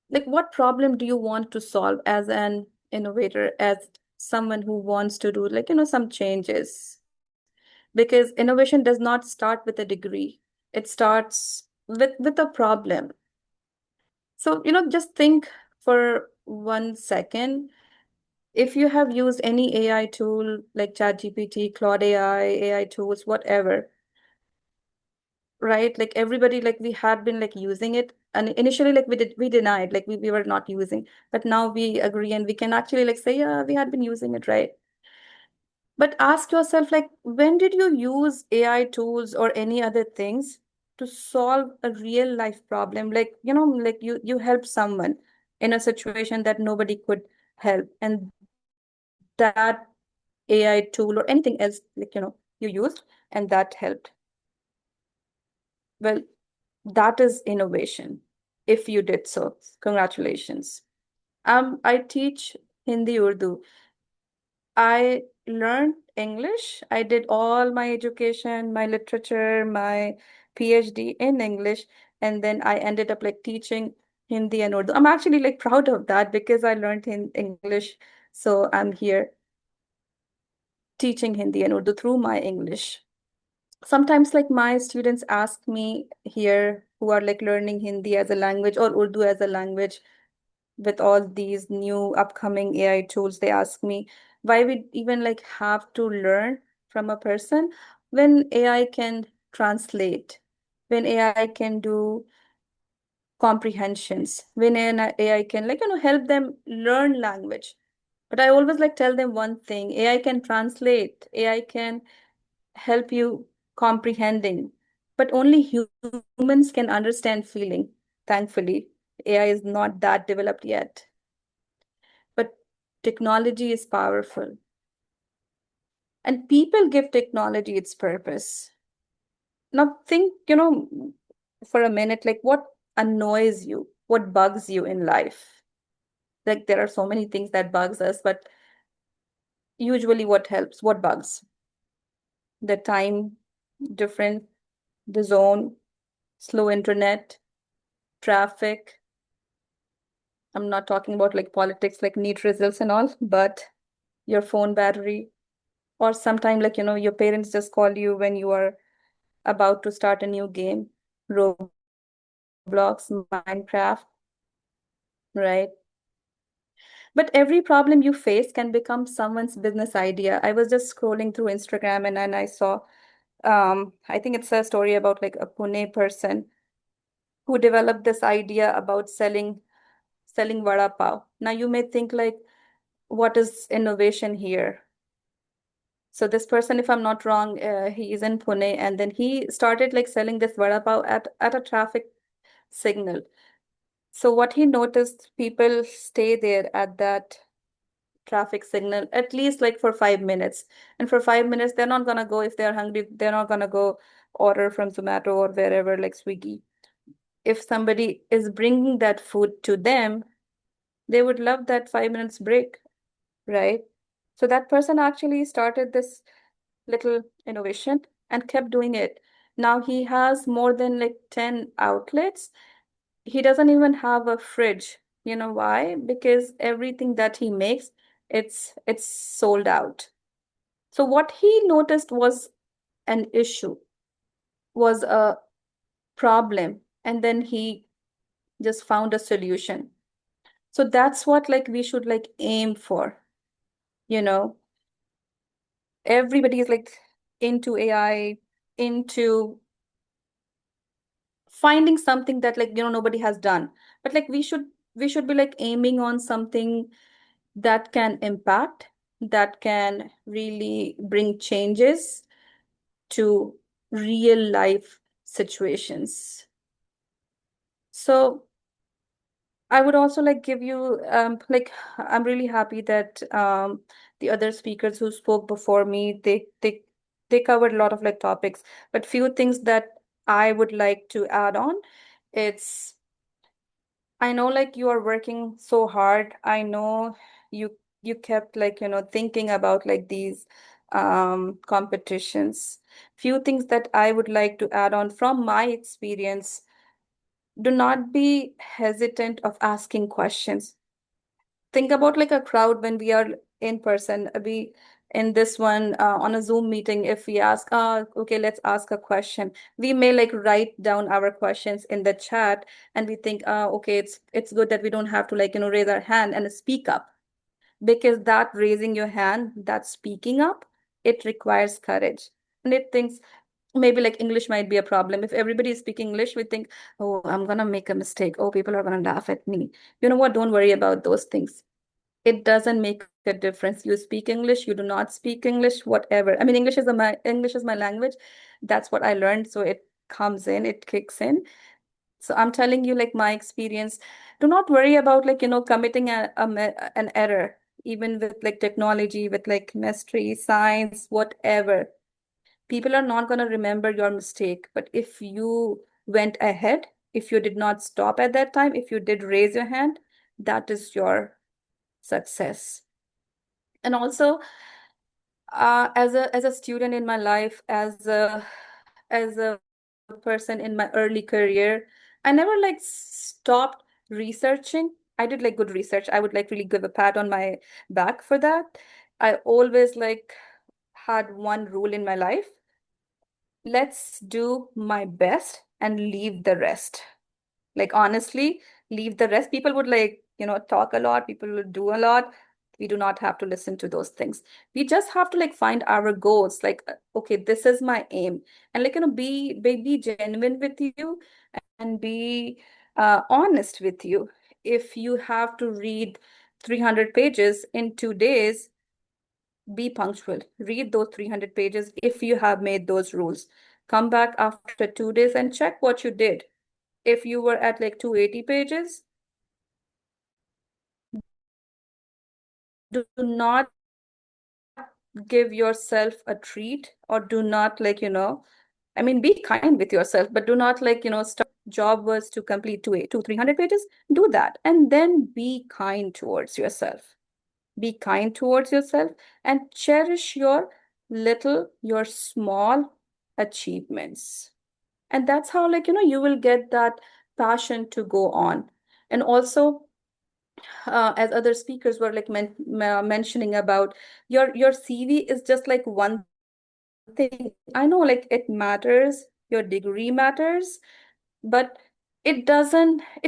Like, what problem do you want to solve as an innovator, as someone who wants to do, like, some changes? Because innovation does not start with a degree. It starts with a problem. So, just think for 1 second. If you have used any AI tool like ChatGPT, Claude AI tools, whatever, right? Like everybody, like we had been like using it, and initially like we denied, like we were not using, but now we agree and we can actually like say, yeah, we had been using it, right? But ask yourself, like, when did you use AI tools or any other things to solve a real life problem? Like, like you help someone in a situation that nobody could help, and that AI tool or anything else, like, you used, and that helped. Well, that is innovation. If you did so, congratulations. I teach Hindi, Urdu. I learned English. I did all my education, my literature, my PhD in English, and then I ended up like teaching Hindi and Urdu. I'm actually like proud of that because I learned in English, so I'm here teaching Hindi and Urdu through my English. Sometimes like my students ask me here who are like learning Hindi as a language or Urdu as a language with all these new upcoming AI tools, they ask me why we even like have to learn from a person when AI can translate, when AI can do comprehensions, when AI can like, help them learn language. But I always like tell them one thing, AI can translate, AI can help you comprehending, but only humans can understand feeling. Thankfully, AI is not that developed yet. But technology is powerful. And people give technology its purpose. Now think, for a minute, like what annoys you, what bugs you in life? Like there are so many things that bugs us, but usually what helps, what bugs? The time difference, the zone, slow internet, traffic. I'm not talking about like politics, like neat results and all, but your phone battery, or sometime like, your parents just call you when you are about to start a new game, Roblox, Minecraft, right? But every problem you face can become someone's business idea. I was just scrolling through Instagram and I saw, I think it's a story about like a Pune person who developed this idea about selling vada pav. Now you may think like, what is innovation here? So this person, if I'm not wrong, he is in Pune, and then he started like selling this vada pav at a traffic signal. So what he noticed, people stay there at that traffic signal at least like for 5 minutes. And for 5 minutes, they're not gonna go if they're hungry, they're not gonna go order from Zomato or wherever like Swiggy. If somebody is bringing that food to them, they would love that 5 minutes break, right? So that person actually started this little innovation and kept doing it. Now he has more than like 10 outlets. He doesn't even have a fridge. You know why? Because everything that he makes, it's sold out. So what he noticed was an issue, was a problem, and then he just found a solution. So that's what like we should like aim for, you know. Everybody is like into AI, into finding something that like, nobody has done. But like we should be like aiming on something that can impact, that can really bring changes to real life situations. So I would also like give you like I'm really happy that the other speakers who spoke before me, they covered a lot of like topics, but few things that I would like to add on. It's I know like you are working so hard. I know you kept like, thinking about like these competitions. Few things that I would like to add on from my experience. Do not be hesitant of asking questions. Think about like a crowd when we are in person. We in this one on a Zoom meeting, if we ask, okay, let's ask a question. We may like write down our questions in the chat, and we think, okay, it's good that we don't have to like raise our hand and speak up, because that raising your hand, that speaking up, it requires courage, and it thinks maybe like English might be a problem. If everybody is speaking English, we think, oh, I'm gonna make a mistake. Oh, people are gonna laugh at me. You know what? Don't worry about those things. It doesn't make a difference. You speak English, you do not speak English, whatever. I mean, English is my language. That's what I learned. So it comes in, it kicks in. So I'm telling you, like my experience, do not worry about like, committing an error, even with like technology, with like chemistry, science, whatever. People are not going to remember your mistake. But if you went ahead, if you did not stop at that time, if you did raise your hand, that is your success. And also, as a student in my life, as a person in my early career, I never like stopped researching. I did like good research. I would like really give a pat on my back for that. I always like had one rule in my life. Let's do my best and leave the rest. Like honestly, leave the rest. People would like, talk a lot, people would do a lot. We do not have to listen to those things. We just have to like find our goals. Like, okay, this is my aim. And like, be genuine with you and be honest with you. If you have to read 300 pages in 2 days, be punctual. Read those 300 pages if you have made those rules. Come back after 2 days and check what you did. If you were at like 280 pages, do not give yourself a treat, or do not like, I mean, be kind with yourself, but do not like, job was to complete 300 pages, do that. And then be kind towards yourself. Be kind towards yourself and cherish your small achievements. And that's how like, you will get that passion to go on. And also, as other speakers were like mentioning about, your CV is just like one thing. I know like it matters, your degree matters, but it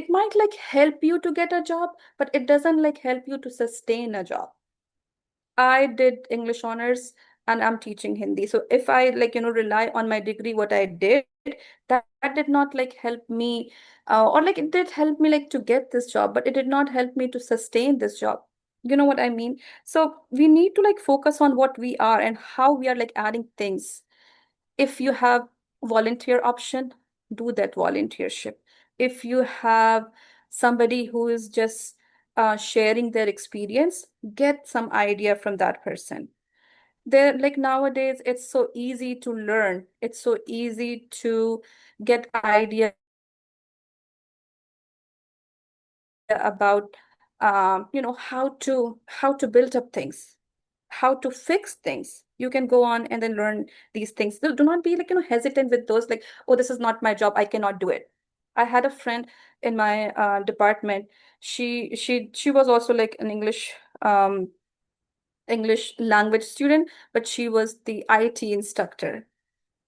might like help you to get a job, but it doesn't like help you to sustain a job. I did English honors and I'm teaching Hindi. So if I like, rely on my degree, what I did, that did not like help me, or like it did help me like to get this job, but it did not help me to sustain this job. You know what I mean? So we need to like focus on what we are and how we are like adding things. If you have volunteer option, do that volunteership. If you have somebody who is just sharing their experience, get some idea from that person. There, like nowadays, it's so easy to learn. It's so easy to get idea about how to build up things, how to fix things. You can go on and then learn these things. Do not be like, hesitant with those like, oh, this is not my job, I cannot do it. I had a friend in my department. She was also like an English language student, but she was the IT instructor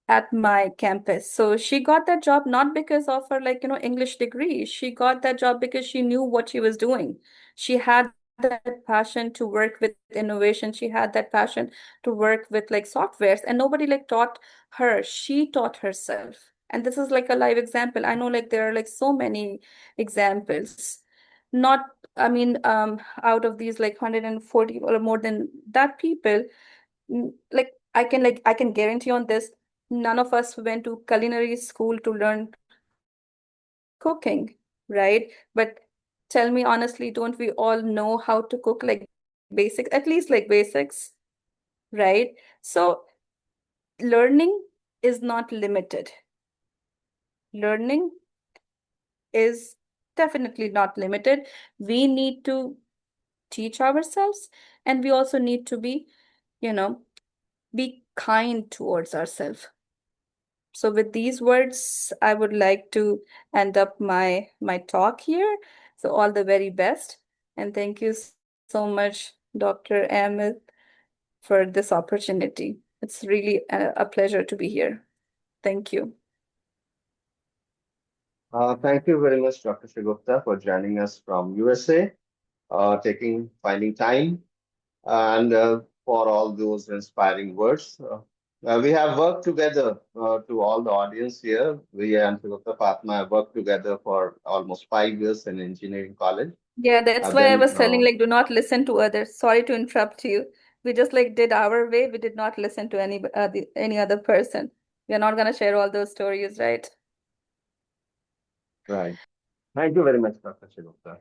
at my campus. So she got that job not because of her like, English degree. She got that job because she knew what she was doing. She had that passion to work with innovation. She had that passion to work with like softwares, and nobody like taught her. She taught herself. And this is like a live example. I know like there are like so many examples. Not, I mean, out of these like 140 or more than that people, like I can guarantee on this, none of us went to culinary school to learn cooking, right? But tell me honestly, don't we all know how to cook? Like, basics, at least like basics, right? So learning is not limited. Learning is definitely not limited. We need to teach ourselves, and we also need to be, you know, be kind towards ourselves. So with these words, I would like to end up my talk here. So all the very best, and thank you so much, Dr. Ahmed, for this opportunity. It's really a pleasure to be here. Thank you. Thank you very much, Dr. Shigupta, for joining us from USA, finding time, and for all those inspiring words. We have worked together to all the audience here. We and Shigupta Fatma have worked together for almost 5 years in engineering college. Yeah, that's why I Then was telling like do not listen to others. Sorry to interrupt you. We just like did our way. We did not listen to any other person. We are not gonna share all those stories, right? right. Thank you very much, Dr. Shigupta.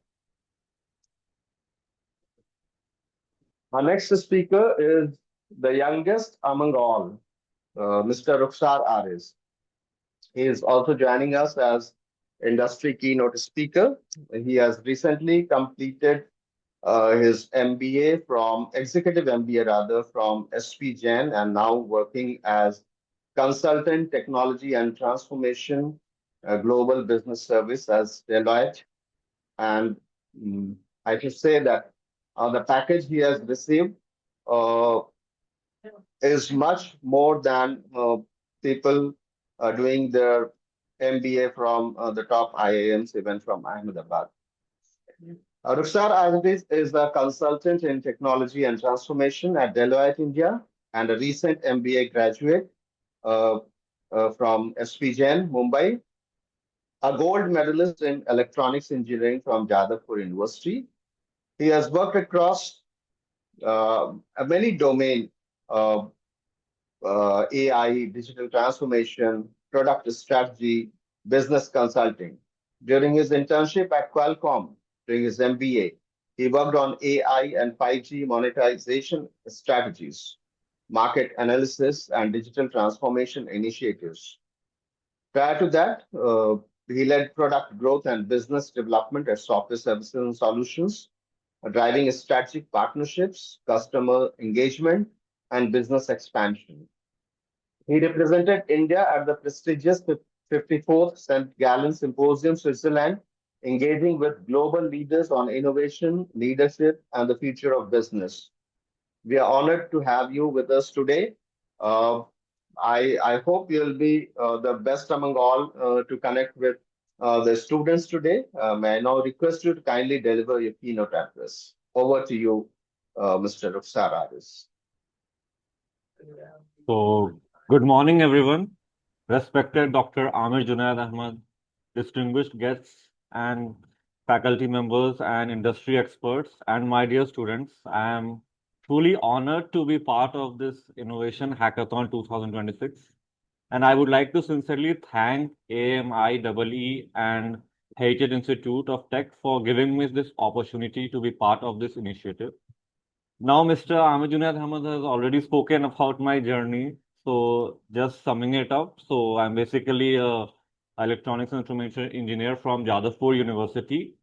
Our next speaker is the youngest among all, Mr. Rukhsar Aris. He is also joining us as industry keynote speaker. He has recently completed his MBA from executive MBA rather from SP Jain and now working as consultant technology and transformation global business service as Deloitte. And I should say that the package he has received uh, is much more than people doing their MBA from the top IIMs, even from Ahmedabad. Rukhsar Azadis is a consultant in technology and transformation at Deloitte India and a recent MBA graduate uh, from SP Jain, Mumbai, a gold medalist in electronics engineering from Jadavpur University. He has worked across many domains, uh, AI, digital transformation, product strategy, business consulting. During his internship at Qualcomm, during his MBA, he worked on AI and 5G monetization strategies, market analysis, and digital transformation initiatives. Prior to that, he led product growth and business development at Software Services and Solutions, driving strategic partnerships, customer engagement, and business expansion. He represented India at the prestigious 54th St. Gallen Symposium, Switzerland, engaging with global leaders on innovation, leadership, and the future of business. We are honored to have you with us today. Uh, I hope you'll be the best among all to connect with the students today. May I now request you to kindly deliver your keynote address. Over to you, Mr. Rukhsar Aris. So, good morning, everyone. Respected Dr. Amir Junaid Ahmad, distinguished guests and faculty members and industry experts, and my dear students, I am truly honored to be part of this Innovation Hackathon 2026. And I would like to sincerely thank AMIEE and Heritage Institute of Tech for giving me this opportunity to be part of this initiative. Now, Mr. Amir Junaid Ahmad has already spoken about my journey. So, just summing it up. So, I'm basically a electronics and information engineer from Jadavpur University.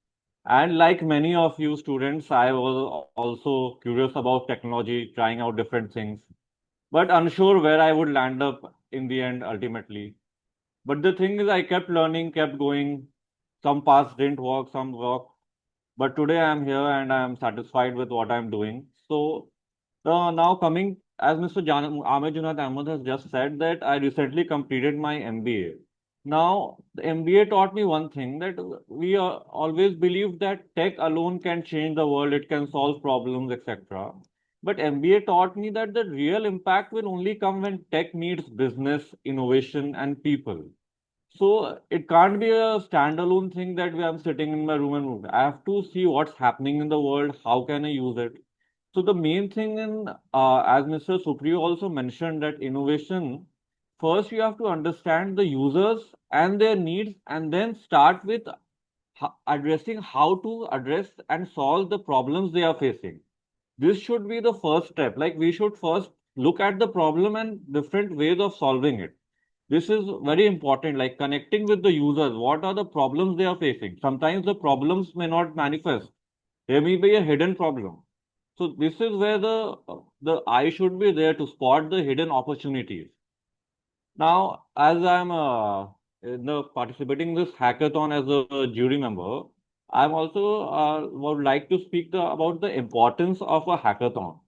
And like many of you students, I was also curious about technology, trying out different things, but unsure where I would land up in the end ultimately. But the thing is, I kept learning, kept going. Some paths didn't work, some worked. But today I'm here and I'm satisfied with what I'm doing. So now coming, as Mr. Ahmed Junaid Ahmed has just said that I recently completed my MBA. Now, the MBA taught me one thing that we always believed that tech alone can change the world, it can solve problems, etc. But MBA taught me that the real impact will only come when tech meets business, innovation, and people. So it can't be a standalone thing that I'm sitting in my room and I have to see what's happening in the world. How can I use it? So the main thing in, as Mr. Supriyo also mentioned, that innovation, first you have to understand the users and their needs, and then start with addressing how to address and solve the problems they are facing. This should be the first step. Like we should first look at the problem and different ways of solving it. This is very important, like connecting with the users. What are the problems they are facing? Sometimes the problems may not manifest. There may be a hidden problem. So this is where the eye should be there to spot the hidden opportunities. Now, as I'm in the participating in this hackathon as a jury member, I'm also would like to speak about the importance of a hackathon.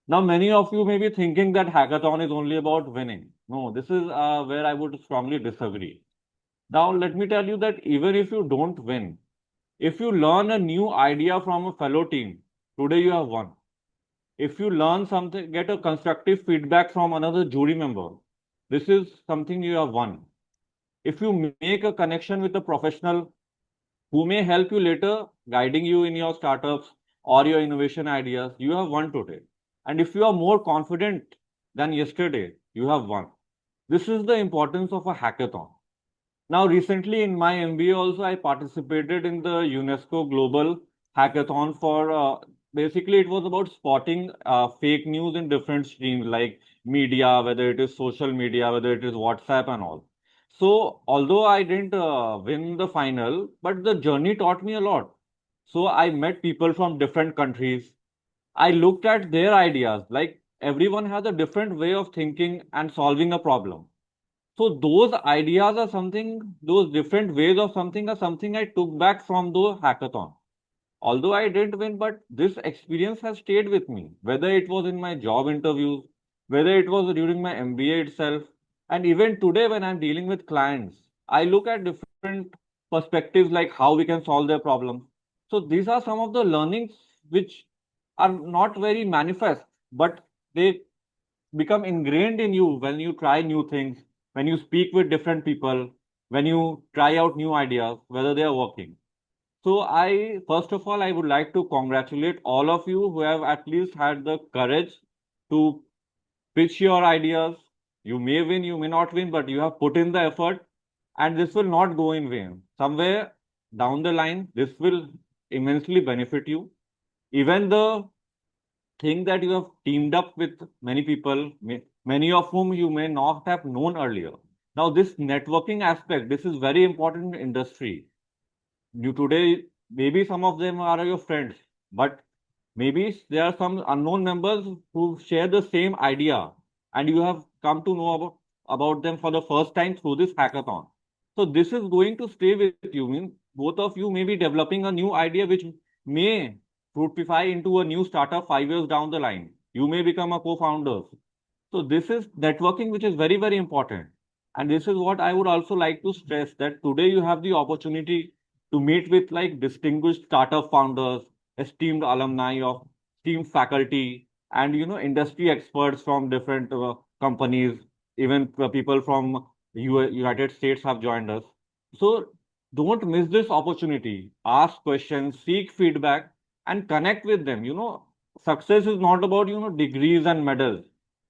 Now, many of you may be thinking that hackathon is only about winning. No, this is where I would strongly disagree. Now, let me tell you that even if you don't win, if you learn a new idea from a fellow team, today you have won. If you learn something, get a constructive feedback from another jury member, this is something you have won. If you make a connection with a professional who may help you later, guiding you in your startups or your innovation ideas, you have won today. And if you are more confident than yesterday, you have won. This is the importance of a hackathon. Now, recently in my MBA also, I participated in the UNESCO Global Hackathon for basically it was about spotting fake news in different streams like media, whether it is social media, whether it is WhatsApp and all. So, although I didn't win the final, but the journey taught me a lot. So, I met people from different countries. I looked at their ideas, like everyone has a different way of thinking and solving a problem. So those ideas are something, those different ways of something are something I took back from the hackathon. Although I didn't win, but this experience has stayed with me, whether it was in my job interviews, whether it was during my MBA itself, and even today when I'm dealing with clients, I look at different perspectives like how we can solve their problems. So these are some of the learnings which are not very manifest, but they become ingrained in you when you try new things, when you speak with different people, when you try out new ideas, whether they are working. So I, first of all, I would like to congratulate all of you who have at least had the courage to pitch your ideas. You may win, you may not win, but you have put in the effort and this will not go in vain. Somewhere down the line, this will immensely benefit you. Even the thing that you have teamed up with many people, many of whom you may not have known earlier. Now, this networking aspect, this is very important in industry. You today, maybe some of them are your friends, but maybe there are some unknown members who share the same idea, and you have come to know about them for the first time through this hackathon. So this is going to stay with you. Means both of you may be developing a new idea which may fructify into a new startup 5 years down the line. You may become a co-founder. So this is networking, which is very, very important. And this is what I would also like to stress that today you have the opportunity to meet with like distinguished startup founders, esteemed alumni of esteemed faculty, and industry experts from different companies. Even people from United States have joined us. So don't miss this opportunity. Ask questions, seek feedback, and connect with them. Success is not about degrees and medals.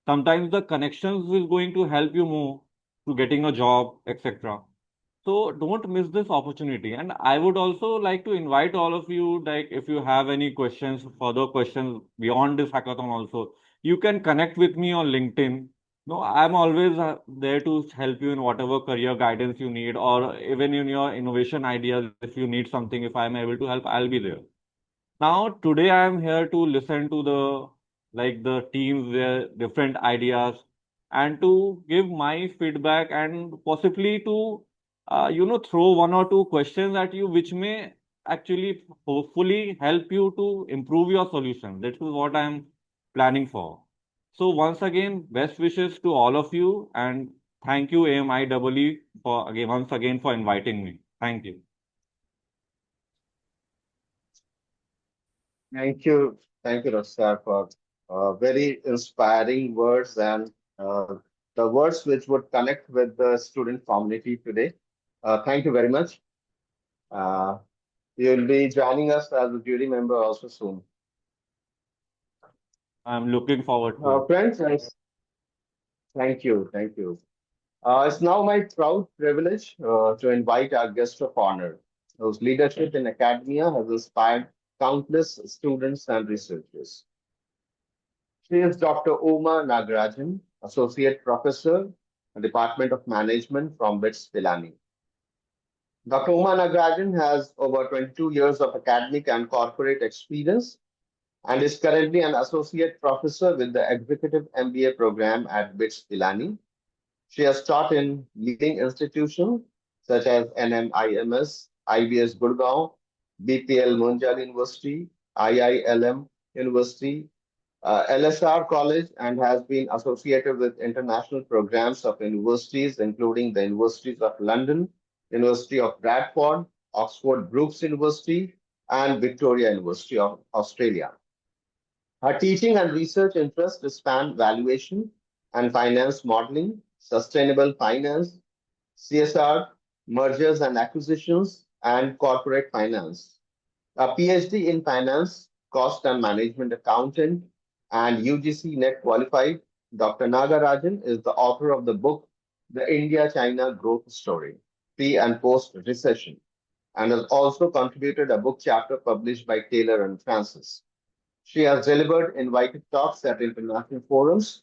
Sometimes the connections is going to help you more to getting a job, etc. So don't miss this opportunity. And I would also like to invite all of you, like if you have any questions, further questions beyond this hackathon also, you can connect with me on LinkedIn. No, I'm always there to help you in whatever career guidance you need, or even in your innovation ideas. If you need something, if I'm able to help, I'll be there. Now, today I am here to listen to the teams, their different ideas, and to give my feedback and possibly to throw one or two questions at you, which may actually hopefully help you to improve your solution. That is what I am planning for. So once again, best wishes to all of you, and thank you AMIEE for again once again for inviting me. Thank you. Thank you, Rasta, for very inspiring words and the words which would connect with the student community today. Thank you very much. Uh, you'll be joining us as a jury member also soon. I'm looking forward to it. Friends, thank you, thank you. It's now my proud privilege to invite our guest of honor, whose leadership in academia has inspired countless students and researchers. She is Dr. Uma Nagarajan, Associate Professor, Department of Management from BITS Pilani. Dr. Uma Nagarajan has over 22 years of academic and corporate experience and is currently an associate professor with the Executive MBA program at BITS Pilani. She has taught in leading institutions such as NMIMS, IBS Gurgaon, BPL Munjal University, IILM University, LSR College, and has been associated with international programs of universities, including the Universities of London, University of Bradford, Oxford Brookes University, and Victoria University of Australia. Her teaching and research interests span valuation and finance modeling, sustainable finance, CSR, mergers and acquisitions, and corporate finance. A PhD in finance, cost and management accountant, and UGC net qualified, Dr. Nagarajan is the author of the book The India-China Growth Story, Pre and Post Recession, and has also contributed a book chapter published by Taylor and Francis. She has delivered invited talks at international forums,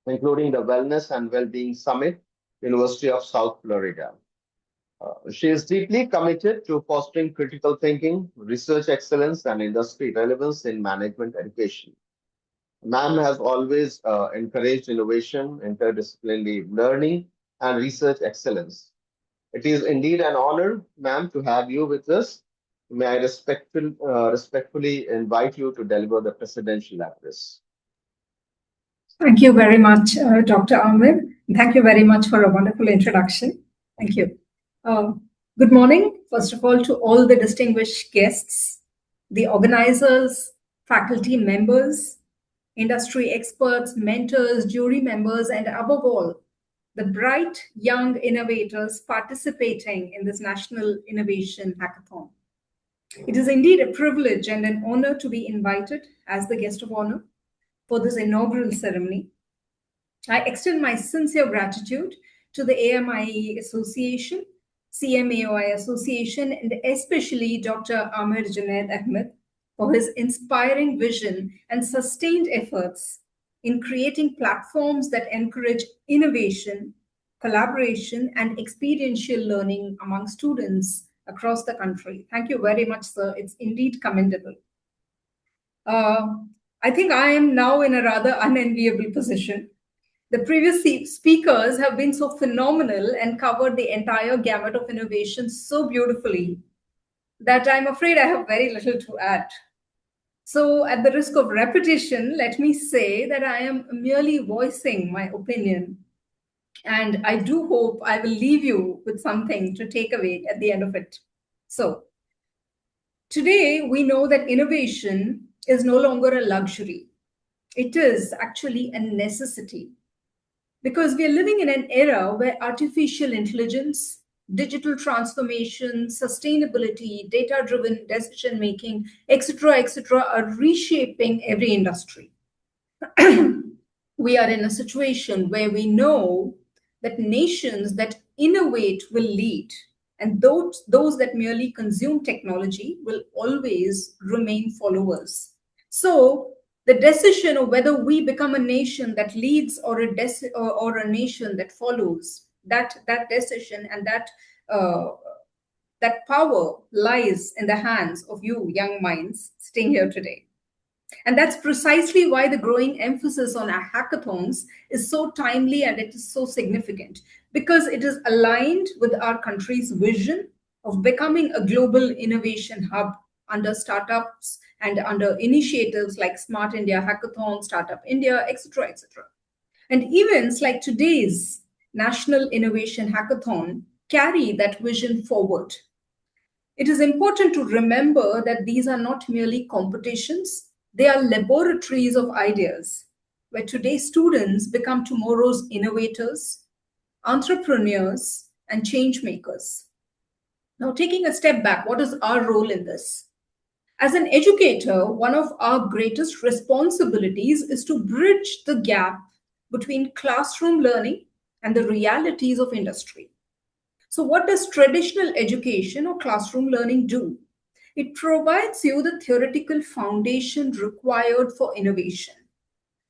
including the Wellness and Wellbeing Summit, University of South Florida. She is deeply committed to fostering critical thinking, research excellence, and industry relevance in management education. MAM has always encouraged innovation, interdisciplinary learning, and research excellence. It is indeed an honor, ma'am, to have you with us. May I respectfully invite you to deliver the presidential address. Thank you very much, Dr. Ahmed. Thank you very much for a wonderful introduction. Thank you. Good morning, first of all, to all the distinguished guests, the organizers, faculty members, industry experts, mentors, jury members, and above all, the bright young innovators participating in this National Innovation Hackathon. It is indeed a privilege and an honor to be invited as the guest of honor for this inaugural ceremony. I extend my sincere gratitude to the AMIEE Association, CMAOI Association, and especially Dr. Amir Junaid Ahmed for his inspiring vision and sustained efforts in creating platforms that encourage innovation, collaboration, and experiential learning among students across the country. Thank you very much, sir. It's indeed commendable. I think I am now in a rather unenviable position. The previous speakers have been so phenomenal and covered the entire gamut of innovation so beautifully that I'm afraid I have very little to add. So at the risk of repetition, let me say that I am merely voicing my opinion. And I do hope I will leave you with something to take away at the end of it. So today we know that innovation is no longer a luxury. It is actually a necessity. Because we are living in an era where artificial intelligence, digital transformation, sustainability, data-driven decision-making, etc., are reshaping every industry. We are in a situation where we know that nations that innovate will lead, and those that merely consume technology will always remain followers. So the decision of whether we become a nation that leads or a nation that follows, that decision and that power lies in the hands of you young minds sitting here today. And that's precisely why the growing emphasis on our hackathons is so timely and it is so significant, because it is aligned with our country's vision of becoming a global innovation hub under startups and under initiatives like Smart India Hackathon, Startup India, etc. And events like today's National Innovation Hackathon carry that vision forward. It is important to remember that these are not merely competitions, they are laboratories of ideas, where today's students become tomorrow's innovators, entrepreneurs, and change makers. Now, taking a step back, what is our role in this? As an educator, one of our greatest responsibilities is to bridge the gap between classroom learning and the realities of industry. So what does traditional education or classroom learning do? It provides you the theoretical foundation required for innovation.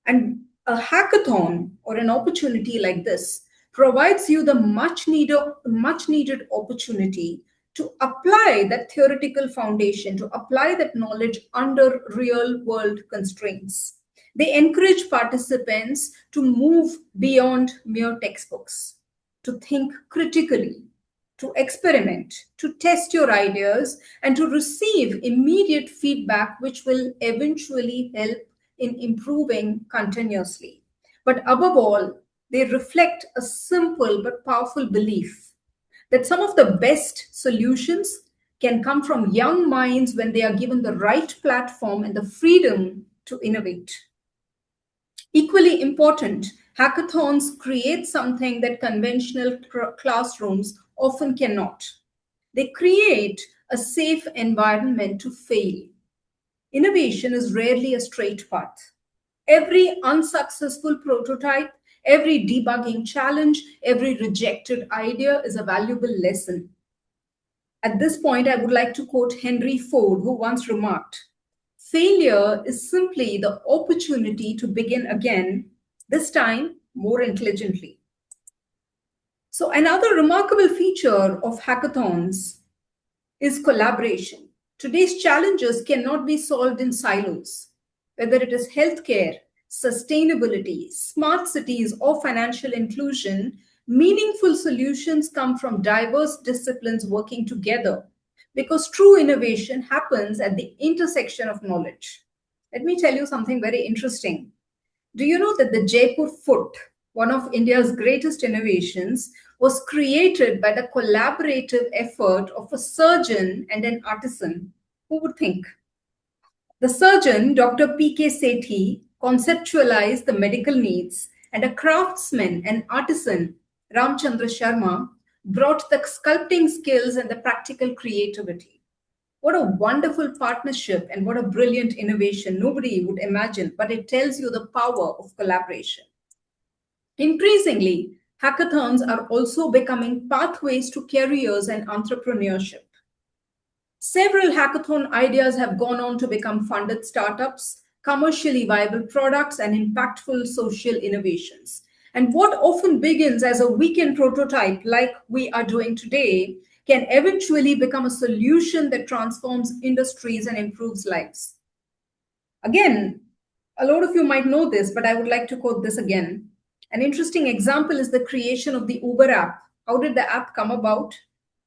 And a hackathon or an opportunity like this provides you the much needed opportunity to apply that theoretical foundation, to apply that knowledge under real world constraints. They encourage participants to move beyond mere textbooks, to think critically, to experiment, to test your ideas, and to receive immediate feedback, which will eventually help in improving continuously. But above all, they reflect a simple but powerful belief that some of the best solutions can come from young minds when they are given the right platform and the freedom to innovate. Equally important, hackathons create something that conventional classrooms often cannot. They create a safe environment to fail. Innovation is rarely a straight path. Every unsuccessful prototype, every debugging challenge, every rejected idea is a valuable lesson. At this point, I would like to quote Henry Ford, who once remarked, "Failure is simply the opportunity to begin again, this time more intelligently." So, another remarkable feature of hackathons is collaboration. Today's challenges cannot be solved in silos. Whether it is healthcare, sustainability, smart cities, or financial inclusion, meaningful solutions come from diverse disciplines working together because true innovation happens at the intersection of knowledge. Let me tell you something very interesting. Do you know that the Jaipur Foot, one of India's greatest innovations, was created by the collaborative effort of a surgeon and an artisan? Who would think? The surgeon, Dr. P.K. Sethi, conceptualized the medical needs, and a craftsman and artisan, Ramchandra Sharma, brought the sculpting skills and the practical creativity. What a wonderful partnership and what a brilliant innovation. Nobody would imagine, but it tells you the power of collaboration. Increasingly, hackathons are also becoming pathways to careers and entrepreneurship. Several hackathon ideas have gone on to become funded startups, commercially viable products, and impactful social innovations. And what often begins as a weekend prototype, like we are doing today, can eventually become a solution that transforms industries and improves lives. Again, a lot of you might know this, but I would like to quote this again. An interesting example is the creation of the Uber app. How did the app come about?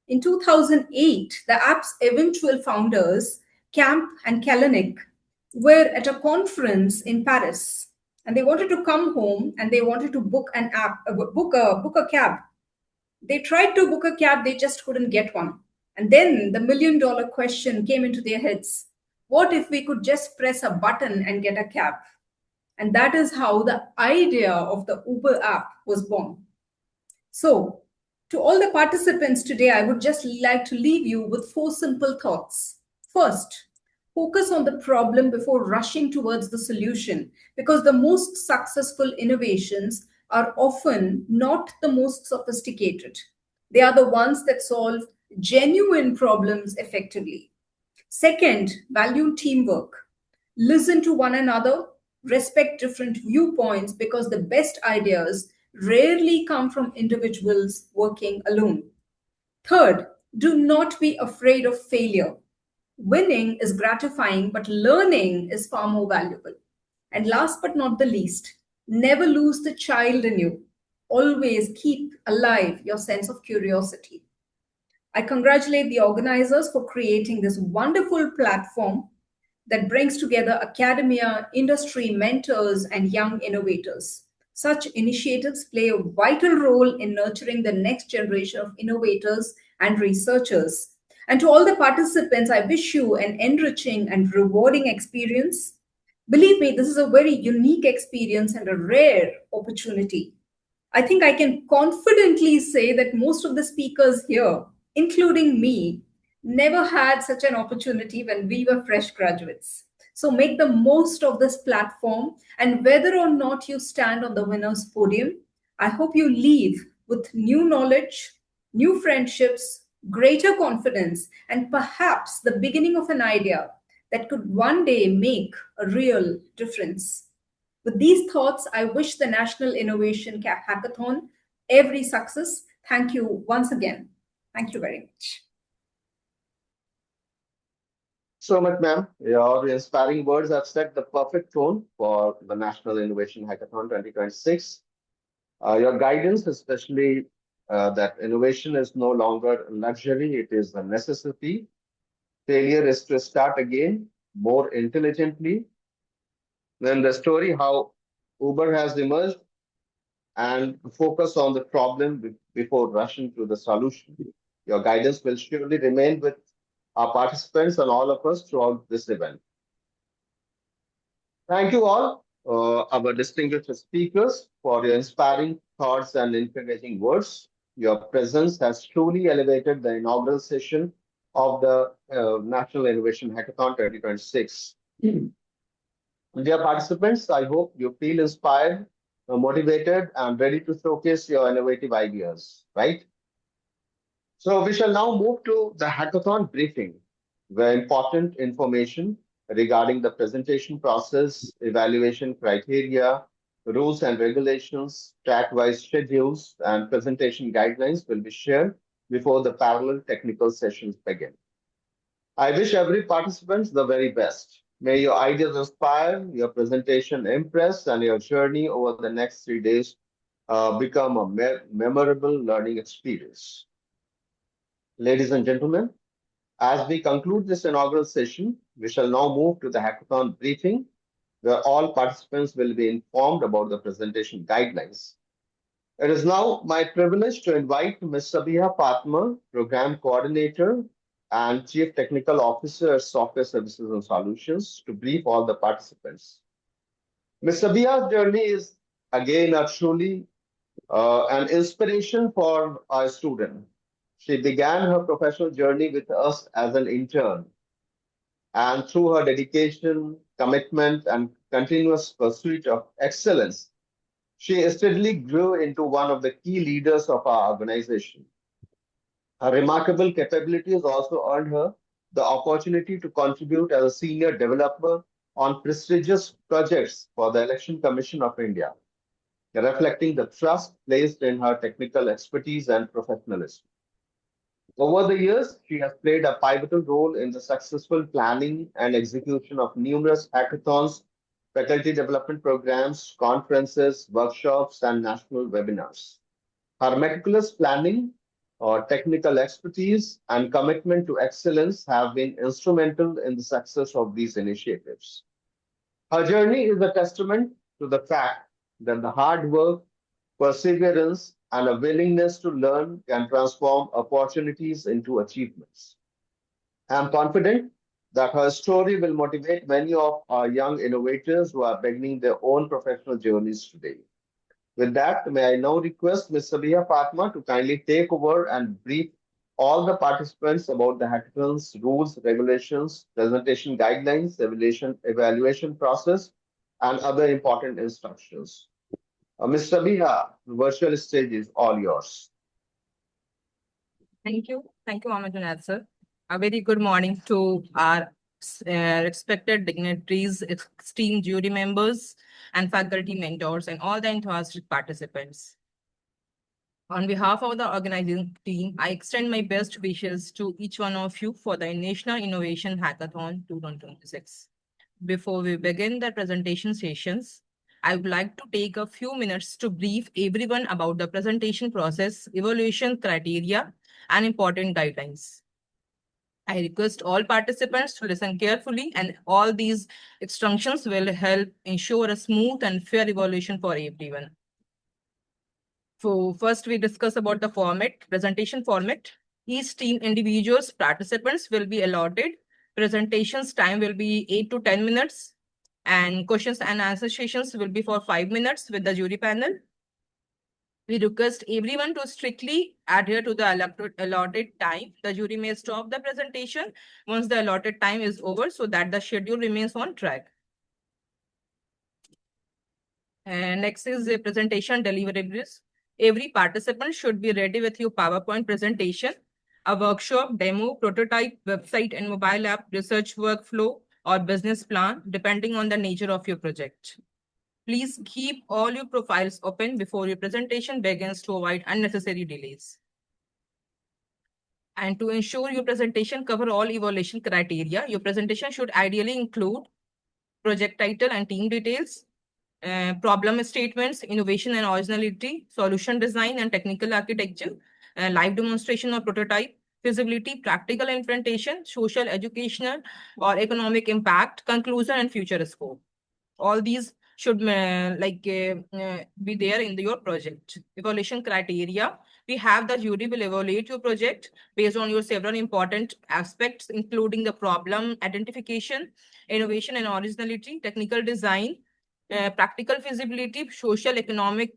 In 2008, the app's eventual founders, Camp and Kalanick, were at a conference in Paris, and they wanted to come home and they wanted to book a cab. They tried to book a cab, they just couldn't get one. And then the $1 million question came into their heads. What if we could just press a button and get a cab? And that is how the idea of the Uber app was born. So, to all the participants today, I would just like to leave you with 4 simple thoughts. First, focus on the problem before rushing towards the solution, because the most successful innovations are often not the most sophisticated. They are the ones that solve genuine problems effectively. Second, value teamwork. Listen to one another, respect different viewpoints, because the best ideas rarely come from individuals working alone. Third, do not be afraid of failure. Winning is gratifying, but learning is far more valuable. And last but not the least, never lose the child in you. Always keep alive your sense of curiosity. I congratulate the organizers for creating this wonderful platform that brings together academia, industry, mentors, and young innovators. Such initiatives play a vital role in nurturing the next generation of innovators and researchers. And to all the participants, I wish you an enriching and rewarding experience. Believe me, this is a very unique experience and a rare opportunity. I think I can confidently say that most of the speakers here, including me, never had such an opportunity when we were fresh graduates. So make the most of this platform, and whether or not you stand on the winner's podium, I hope you leave with new knowledge, new friendships, greater confidence, and perhaps the beginning of an idea that could one day make a real difference. With these thoughts, I wish the National Innovation Hackathon every success. Thank you once again. Thank you very much. So much, ma'am. Your inspiring words have set the perfect tone for the National Innovation Hackathon 2026. Your guidance, especially that innovation is no longer a luxury, it is a necessity. Failure is to start again more intelligently. Then the story how Uber has emerged and focus on the problem before rushing to the solution. Your guidance will surely remain with our participants and all of us throughout this event. Thank you all, our distinguished speakers, for your inspiring thoughts and encouraging words. Your presence has truly elevated the inaugural session of the National Innovation Hackathon 2026. Dear participants, I hope you feel inspired, motivated, and ready to showcase your innovative ideas, right? So we shall now move to the hackathon briefing, where important information regarding the presentation process, evaluation criteria, rules and regulations, track-wise schedules, and presentation guidelines will be shared before the parallel technical sessions begin. I wish every participant the very best. May your ideas inspire, your presentation impress, and your journey over the next 3 days become a memorable learning experience. Ladies and gentlemen, as we conclude this inaugural session, we shall now move to the hackathon briefing, where all participants will be informed about the presentation guidelines. It is now my privilege to invite Ms. Sabiha Fatma, Program Coordinator and Chief Technical Officer at Software Services and Solutions, to brief all the participants. Ms. Sabiha's journey is again a truly an inspiration for our student. She began her professional journey with us as an intern, and through her dedication, commitment, and continuous pursuit of excellence, she steadily grew into one of the key leaders of our organization. Her remarkable capabilities also earned her the opportunity to contribute as a senior developer on prestigious projects for the Election Commission of India, reflecting the trust placed in her technical expertise and professionalism. Over the years, she has played a pivotal role in the successful planning and execution of numerous hackathons, faculty development programs, conferences, workshops, and national webinars. Her meticulous planning, technical expertise, and commitment to excellence have been instrumental in the success of these initiatives. Her journey is a testament to the fact that the hard work, perseverance, and a willingness to learn can transform opportunities into achievements. I am confident that her story will motivate many of our young innovators who are beginning their own professional journeys today. With that, may I now request Ms. Sabiha Fatma to kindly take over and brief all the participants about the hackathon's rules, regulations, presentation guidelines, evaluation process, and other important instructions. Ms. Sabiha, the virtual stage is all yours. Thank you. Thank you, Mohammed Junaid, sir. A very good morning to our respected dignitaries, esteemed jury members, and faculty mentors, and all the enthusiastic participants. On behalf of the organizing team, I extend my best wishes to each one of you for the National Innovation Hackathon 2026. Before we begin the presentation sessions, I would like to take a few minutes to brief everyone about the presentation process, evaluation criteria, and important guidelines. I request all participants to listen carefully, and all these instructions will help ensure a smooth and fair evaluation for everyone. So first we discuss about the presentation format. Each team individuals participants will be allotted. Presentations time will be 8 to 10 minutes, and questions and answer sessions will be for 5 minutes with the jury panel. We request everyone to strictly adhere to the allotted time. The jury may stop the presentation once the allotted time is over so that the schedule remains on track. And next is the presentation deliverables. Every participant should be ready with your PowerPoint presentation, a workshop, demo, prototype, website and mobile app, research workflow, or business plan, depending on the nature of your project. Please keep all your profiles open before your presentation begins to avoid unnecessary delays. And to ensure your presentation cover all evaluation criteria, your presentation should ideally include project title and team details, problem statements, innovation and originality, solution design and technical architecture, live demonstration or prototype, feasibility, practical implementation, social, educational, or economic impact, conclusion, and future scope. All these should be there in your project. Evaluation criteria. We have the jury will evaluate your project based on your several important aspects, including the problem identification, innovation and originality, technical design, practical feasibility, social, economic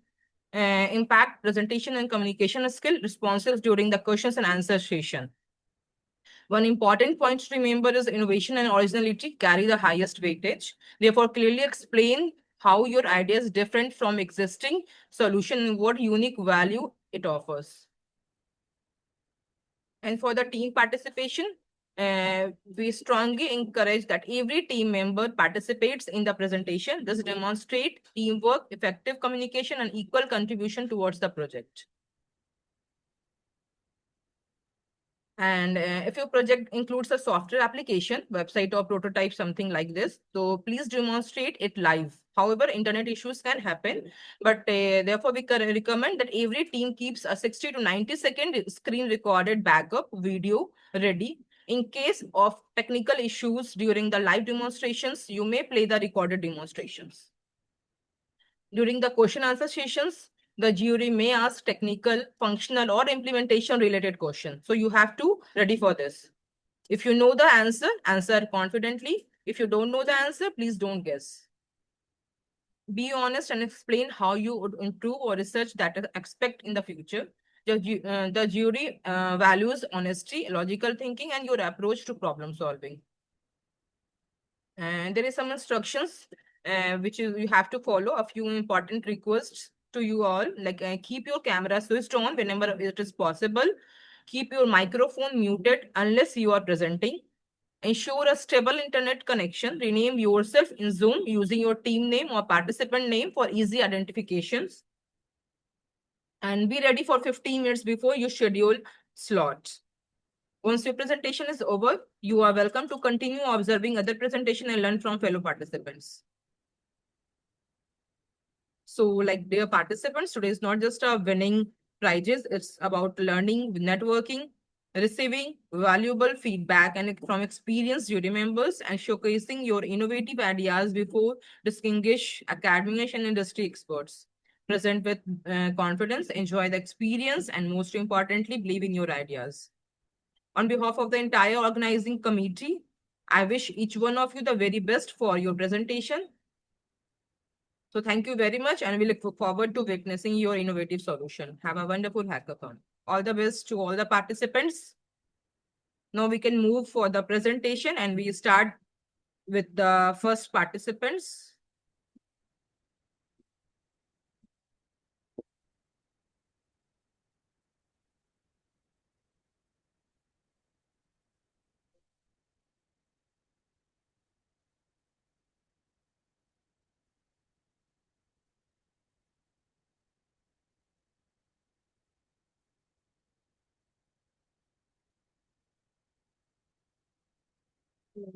impact, presentation and communication skill, responses during the questions and answer session. One important point to remember is innovation and originality carry the highest weightage. Therefore, clearly explain how your idea is different from existing solution and what unique value it offers. And for the team participation, we strongly encourage that every team member participates in the presentation. This demonstrates teamwork, effective communication, and equal contribution towards the project. And if your project includes a software application, website or prototype, something like this, so please demonstrate it live. However, internet issues can happen, but therefore we can recommend that every team keeps a 60 to 90-second screen recorded backup video ready. In case of technical issues during the live demonstrations, you may play the recorded demonstrations. During the question answer sessions, the jury may ask technical, functional, or implementation related questions. So you have to ready for this. If you know the answer, answer confidently. If you don't know the answer, please don't guess. Be honest and explain how you would improve or research that expect in the future. The jury values honesty, logical thinking, and your approach to problem solving. And there is some instructions which you have to follow. A few important requests to you all, like keep your camera switched on whenever it is possible. Keep your microphone muted unless you are presenting. Ensure a stable internet connection. Rename yourself in Zoom using your team name or participant name for easy identifications. And be ready for 15 minutes before your scheduled slot. Once your presentation is over, you are welcome to continue observing other presentation and learn from fellow participants. So, like dear participants, today is not just a winning prizes, it's about learning, networking, receiving valuable feedback and from experienced jury members and showcasing your innovative ideas before distinguished academic and industry experts. Present with confidence, enjoy the experience, and most importantly, believe in your ideas. On behalf of the entire organizing committee, I wish each one of you the very best for your presentation. So thank you very much, and we look forward to witnessing your innovative solution. Have a wonderful hackathon. All the best to all the participants. Now we can move for the presentation, and we start with the first participants.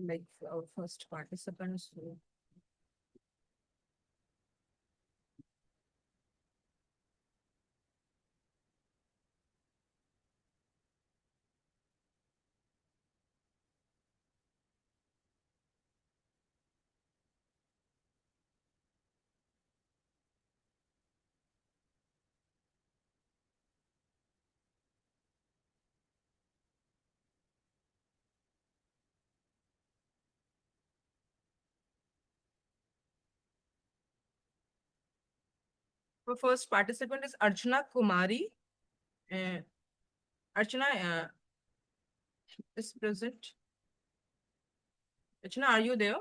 Like our first participants. The first participant is Archana Kumari. Archana is present. Archana, are you there?